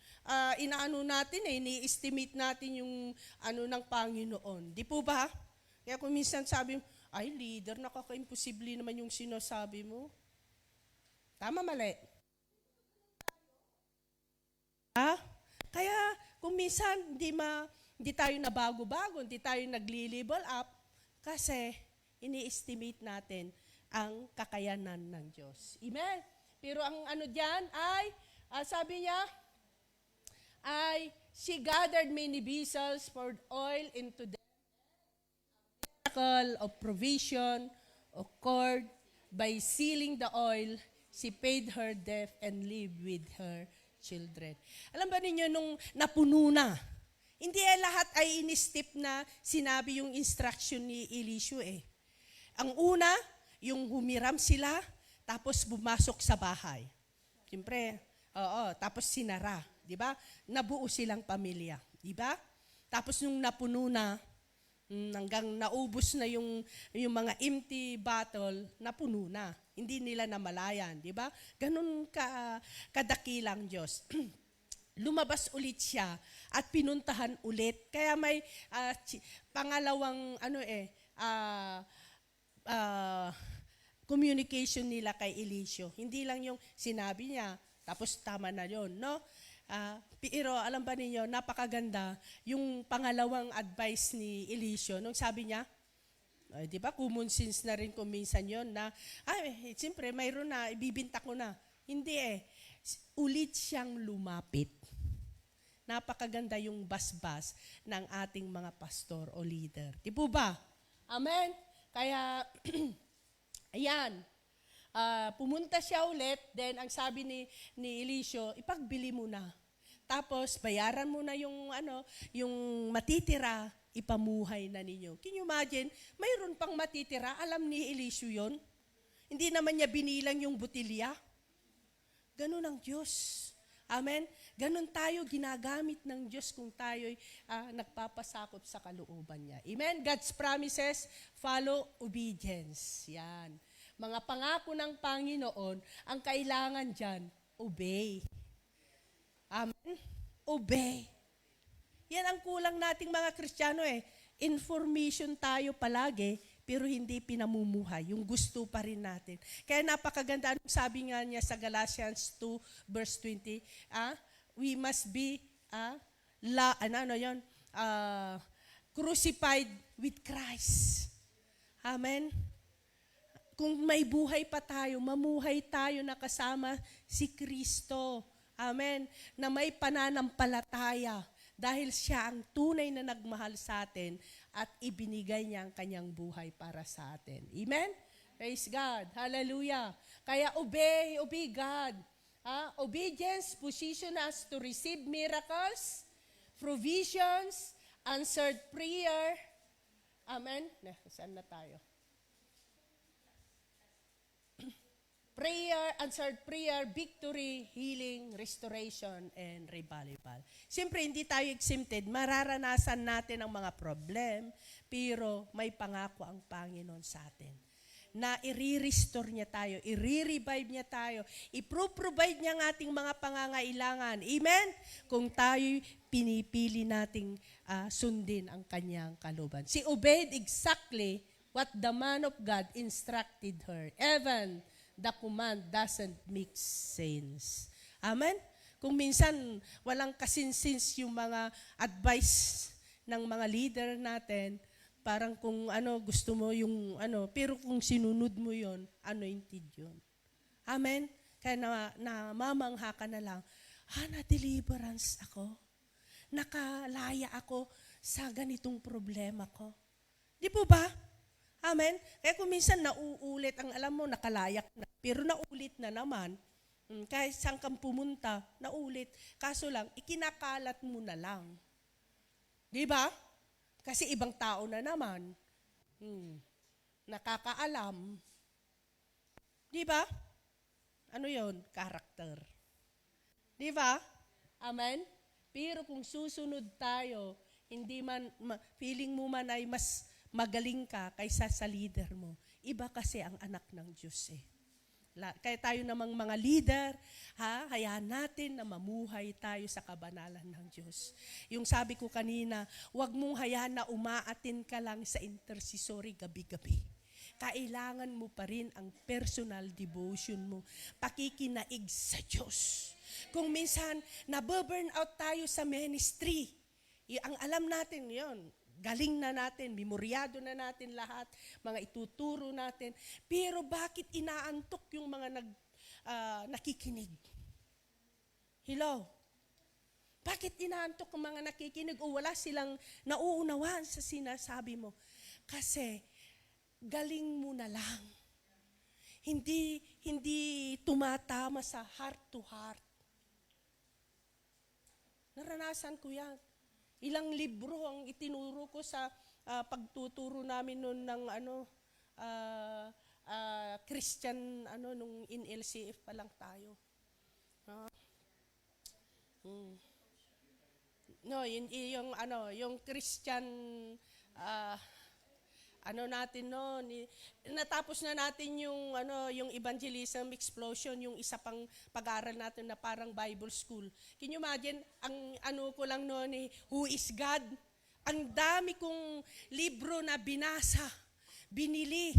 inaano natin, ni-estimate natin yung ng Panginoon. Di po ba? Kaya kung minsan sabi mo, ay, leader, nakaka-imposible naman yung sinasabi mo. Tama, mali? Kaya, kung minsan, hindi tayo nabago-bago, hindi tayo nagli-level up, kasi ini-estimate natin ang kakayanan ng Diyos. Amen? Pero ang dyan ay, sabi niya, she gathered many vessels, poured oil into the of provision occurred by sealing the oil, she paid her debt and lived with her children. Alam ba ninyo, nung napuno na, hindi lahat ay in-step na sinabi yung instruction ni Elisha Ang una, yung humiram sila, tapos bumasok sa bahay. Siyempre, tapos sinara, di ba? Nabuo silang pamilya, di ba? Tapos nung napuno na, hanggang naubos na yung mga empty bottle, napuno na. Hindi nila namalayan, di ba? Ganun kadakilang Diyos. Lumabas ulit siya at pinuntahan ulit. Kaya may pangalawang communication nila kay Elisha. Hindi lang yung sinabi niya, tapos tama na yon, no? Pero alam ba ninyo, napakaganda yung pangalawang advice ni Elisha. Nung sabi niya, di ba, common sense na rin kung minsan yun na, siyempre, mayroon na, ibibinta ko na. Hindi ulit siyang lumapit. Napakaganda yung basbas ng ating mga pastor o leader. Di po ba? Amen? Kaya, ayan, pumunta siya ulit, then ang sabi ni Elisha, ipagbili mo na. Tapos, bayaran mo na yung matitira, ipamuhay na ninyo. Can you imagine? Mayroon pang matitira, alam ni Elisha yun. Hindi naman niya binilang yung butilya. Ganun ang Diyos. Amen? Ganun tayo ginagamit ng Diyos kung tayo'y nagpapasakop sa kalooban niya. Amen? God's promises, follow obedience. Yan. Mga pangako ng Panginoon, ang kailangan dyan, obey. Amen? Obey. Yan ang kulang nating mga Kristiyano Information tayo palagi, pero hindi pinamumuhay. Yung gusto pa rin natin. Kaya napakaganda, sabi nga niya sa Galatians 2, verse 20, we must be, crucified with Christ. Amen? Kung may buhay pa tayo, mamuhay tayo na kasama si Kristo. Amen. Na may pananampalataya dahil siya ang tunay na nagmahal sa atin at ibinigay niya ang kanyang buhay para sa atin. Amen? Praise God. Hallelujah. Kaya obey God. Obedience position us to receive miracles, provisions, answered prayer. Amen? Saan na tayo? Prayer, answered prayer, victory, healing, restoration, and revival. Siyempre, hindi tayo exempted. Mararanasan natin ang mga problem, pero may pangako ang Panginoon sa atin na i-restore niya tayo, i-revive niya tayo, i-provide niya ang ating mga pangangailangan. Amen? Kung tayo pinipili nating sundin ang kanyang kalooban. She obeyed exactly what the man of God instructed her. Even the command doesn't make sense. Amen? Kung minsan walang kasinsins yung mga advice ng mga leader natin, parang kung gusto mo yung pero kung sinunod mo yon, anointed yun. Amen? Kaya namamangha ka na lang, na-deliverance ako. Nakalaya ako sa ganitong problema ko. Di po ba? Amen? Kaya kung minsan nauulit, ang alam mo, nakalayak na, pero naulit na naman, kahit saan kang pumunta, naulit. Kaso lang, ikinakalat mo na lang. Di ba? Kasi ibang tao na naman. Nakakaalam. Di ba? Ano yon? Character. Di ba? Amen? Pero kung susunod tayo, hindi man, feeling mo man ay mas magaling ka kaysa sa leader mo. Iba kasi ang anak ng Diyos eh. Kaya tayo namang mga leader, hayaan natin na mamuhay tayo sa kabanalan ng Diyos. Yung sabi ko kanina, huwag mong hayaan na umaatin ka lang sa intercessory gabi-gabi. Kailangan mo pa rin ang personal devotion mo, pakikinaig sa Diyos. Kung minsan, nababurn out tayo sa ministry, ang alam natin yon. Galing na natin, memoryado na natin lahat, mga ituturo natin. Pero bakit inaantok yung mga nakikinig? Hello? Bakit inaantok ang mga nakikinig o wala silang nauunawaan sa sinasabi mo? Kasi galing mo na lang. Hindi tumatama sa heart to heart. Naranasan ko yan. Ilang libro ang itinuro ko sa pagtuturo namin noon ng Christian nung in LCF pa lang tayo. No, yung Christian natin noon, natapos na natin yung evangelism explosion, yung isa pang pag-aaral natin na parang Bible school. Can you imagine, ang ko lang noon Who is God? Ang dami kong libro na binasa, binili.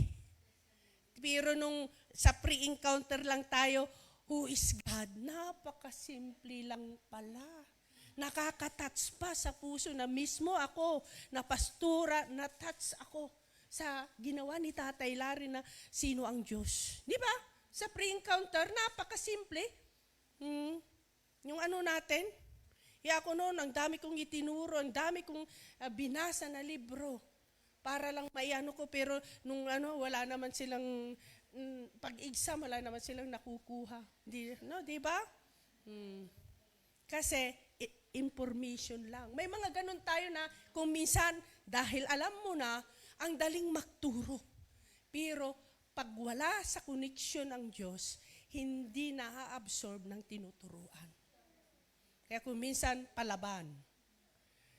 Pero nung sa pre-encounter lang tayo, Who is God? Napakasimple lang pala. Nakaka-touch pa sa puso na mismo ako, na pastora, na-touch ako sa ginawa ni Tatay Larry na sino ang Diyos. Di ba? Sa pre-encounter, napakasimple. Yung natin, ako noon, ang dami kong itinuro, ang dami kong binasa na libro para lang maiano ko, pero nung wala naman silang, pag-exam, wala naman silang nakukuha. Di ba? Kasi, information lang. May mga ganun tayo na kung minsan, dahil alam mo na, ang daling magturo. Pero pag wala sa connection ng Diyos, hindi na-absorb ng tinuturuan. Kaya kung minsan, palaban.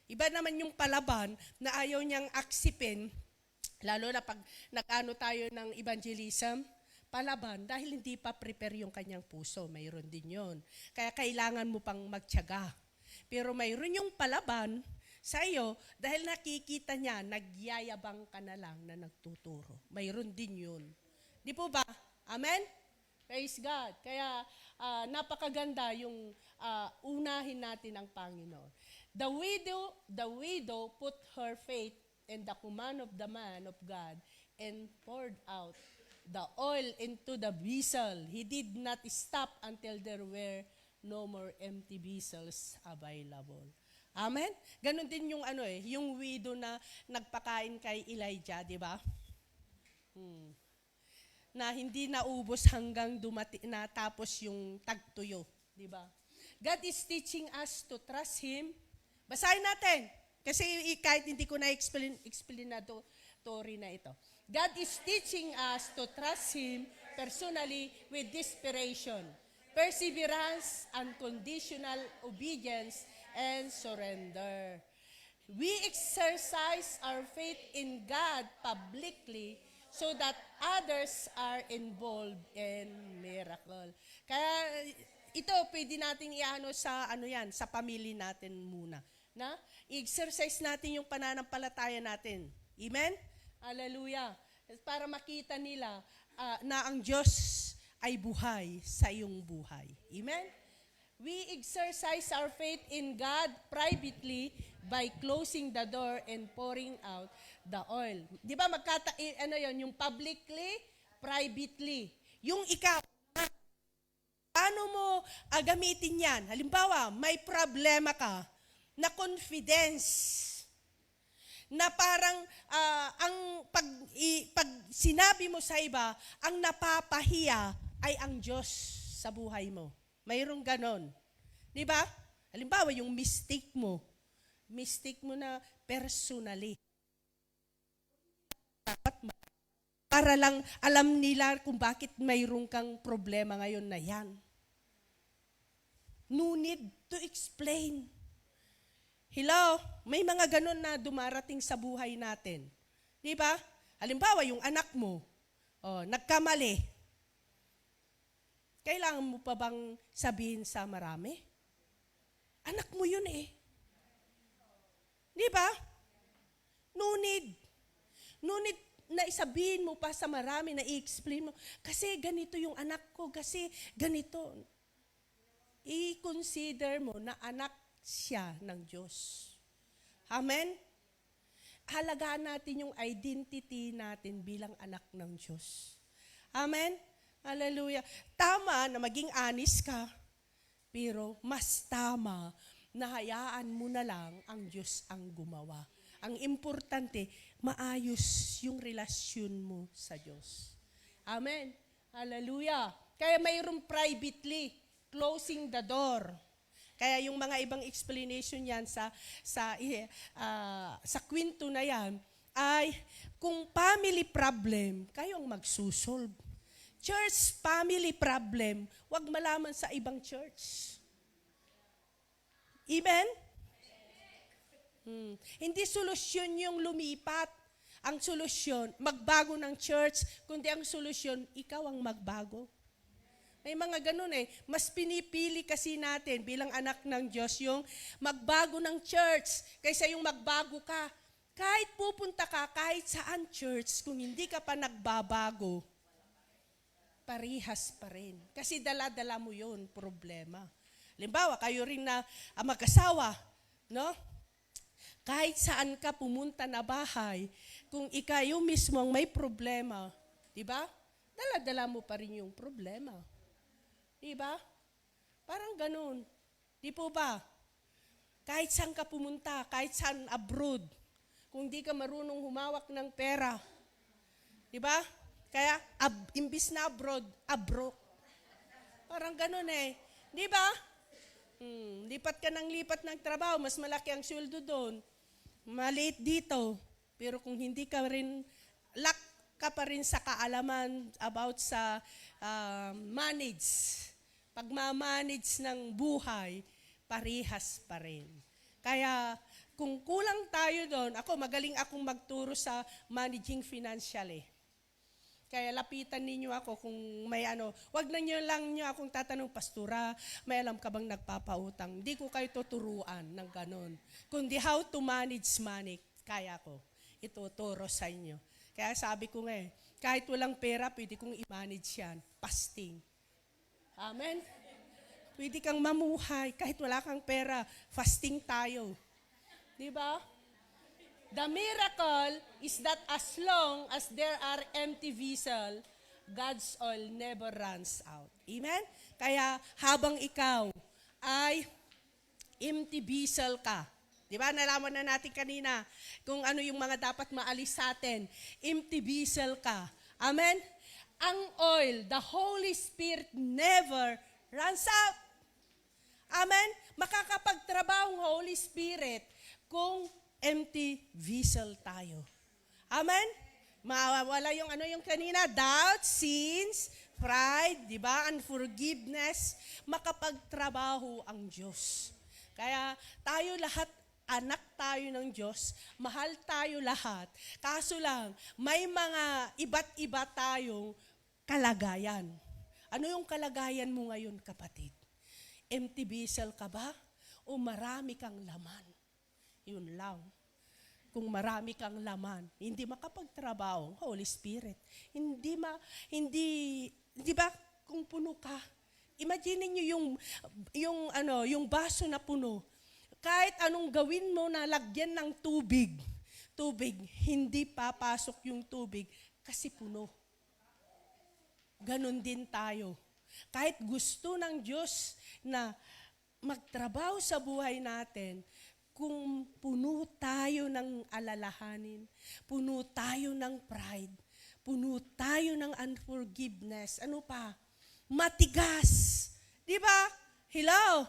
Iba naman yung palaban na ayaw niyang aksipin, lalo na pag nag-ano tayo ng evangelism, palaban dahil hindi pa prepare yung kanyang puso. Mayroon din yon. Kaya kailangan mo pang magtiyaga. Pero mayroon yung palaban sa iyo, dahil nakikita niya, nagyayabang ka na lang na nagtuturo. Mayroon din yun. Di po ba? Amen? Praise God. Kaya napakaganda yung unahin natin ang Panginoon. The widow put her faith in the command of the man of God and poured out the oil into the vessel. He did not stop until there were no more empty vessels available. Amen? Ganon din yung yung widow na nagpakain kay Elijah, di ba? na hindi naubos hanggang natapos yung tagtuyo, di ba? God is teaching us to trust Him. Basahin natin. Kasi kahit hindi ko na-explanatory na ito. God is teaching us to trust Him personally with desperation, perseverance, unconditional obedience, and surrender. We exercise our faith in God publicly so that others are involved in miracle. Kaya ito pwede nating iano sa sa pamilya natin muna, na i-exercise natin yung pananampalataya natin. Amen? Hallelujah. Para makita nila na ang Diyos ay buhay sa iyong buhay. Amen? We exercise our faith in God privately by closing the door and pouring out the oil. Di ba yung publicly, privately. Yung ikaw, paano mo gamitin yan? Halimbawa, may problema ka na confidence na parang pag sinabi mo sa iba, ang napapahiya ay ang Diyos sa buhay mo. Mayroong ganon. Di ba? Halimbawa, yung mistake mo na personally. Para lang alam nila kung bakit mayroong kang problema ngayon na yan. No need to explain. Hello? May mga ganon na dumarating sa buhay natin. Di ba? Halimbawa, yung anak mo, nagkamali. Kailangan mo pa bang sabihin sa marami? Anak mo yun eh. Di ba? No need. No need na isabihin mo pa sa marami, na i-explain mo. Kasi ganito yung anak ko, kasi ganito. I-consider mo na anak siya ng Diyos. Amen? Halagaan natin yung identity natin bilang anak ng Diyos. Amen? Hallelujah. Tama na maging honest ka, pero mas tama na hayaan mo na lang ang Diyos ang gumawa. Ang importante, maayos yung relasyon mo sa Diyos. Amen. Hallelujah. Kaya mayroong privately, closing the door. Kaya yung mga ibang explanation yan sa kwento na yan, ay kung family problem, kayong magsusolve. Church family problem, wag malaman sa ibang church. Amen? Hindi solusyon yung lumipat. Ang solusyon, magbago ng church, kundi ang solusyon, ikaw ang magbago. May mga ganun eh. Mas pinipili kasi natin bilang anak ng Diyos yung magbago ng church kaysa yung magbago ka. Kahit pupunta ka, kahit saan church, kung hindi ka pa nagbabago, parihas pa rin. Kasi dala-dala mo yun, problema. Halimbawa, kayo rin na mag-asawa, no? Kahit saan ka pumunta na bahay, kung ikayo mismo ang may problema, di ba? Dala-dala mo pa rin yung problema. Di ba? Parang ganun. Di po ba? Kahit saan ka pumunta, kahit saan abroad, kung di ka marunong humawak ng pera, di ba? Kaya, imbis na abroad, abroad. Parang ganun eh. Di ba? Lipat ka ng lipat ng trabaho, mas malaki ang sweldo doon. Maliit dito. Pero kung hindi ka rin, lack ka pa rin sa kaalaman about sa pagmamanage ng buhay, parihas pa rin. Kaya, kung kulang tayo doon, magaling akong magturo sa managing financially. Kaya lapitan ninyo ako kung may wag na nyo lang nyo akong tatanong, Pastora, may alam ka bang nagpapautang? Hindi ko kayo tuturuan ng ganon. Kundi how to manage money, kaya ko. Ituturo sa inyo. Kaya sabi ko kahit walang pera, pwede kong i-manage yan. Fasting. Amen? Pwede kang mamuhay, kahit wala kang pera, fasting tayo. Di ba? The miracle is that as long as there are empty vessels, God's oil never runs out. Amen? Kaya habang ikaw ay empty vessel ka, di ba? Nalaman na natin kanina kung ano yung mga dapat maalis sa atin. Empty vessel ka. Amen? ang oil, the Holy Spirit never runs out. Amen? Makakapagtrabaho ang Holy Spirit kung empty vessel tayo. Amen? Mawawala yung kanina, doubt, sins, pride, di ba? Unforgiveness. Makapagtrabaho ang Diyos. Kaya tayo lahat, anak tayo ng Diyos, mahal tayo lahat. Kaso lang, may mga iba't iba tayong kalagayan. Ano yung kalagayan mo ngayon, kapatid? Empty vessel ka ba? O marami kang laman? Yun lang. Kung marami kang laman, hindi makapagtrabaho ang Holy Spirit. Hindi, di ba, kung puno ka, imagine niyo yung baso na puno. Kahit anong gawin mo na lagyan ng tubig, hindi papasok yung tubig kasi puno. Ganon din tayo. Kahit gusto ng Diyos na magtrabaho sa buhay natin, kung puno tayo ng alalahanin, puno tayo ng pride, puno tayo ng unforgiveness, ano pa? Matigas. Di ba? Hello?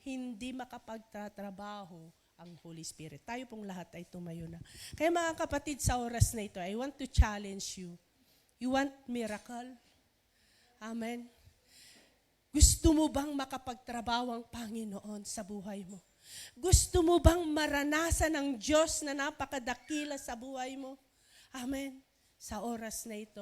Hindi makapagtatrabaho ang Holy Spirit. Tayo pong lahat ay tumayo na. Kaya mga kapatid, sa oras na ito, I want to challenge you. You want miracle? Amen? Gusto mo bang makapagtrabaho ang Panginoon sa buhay mo? Gusto mo bang maranasan ng Diyos na napakadakila sa buhay mo? Amen. Sa oras na ito,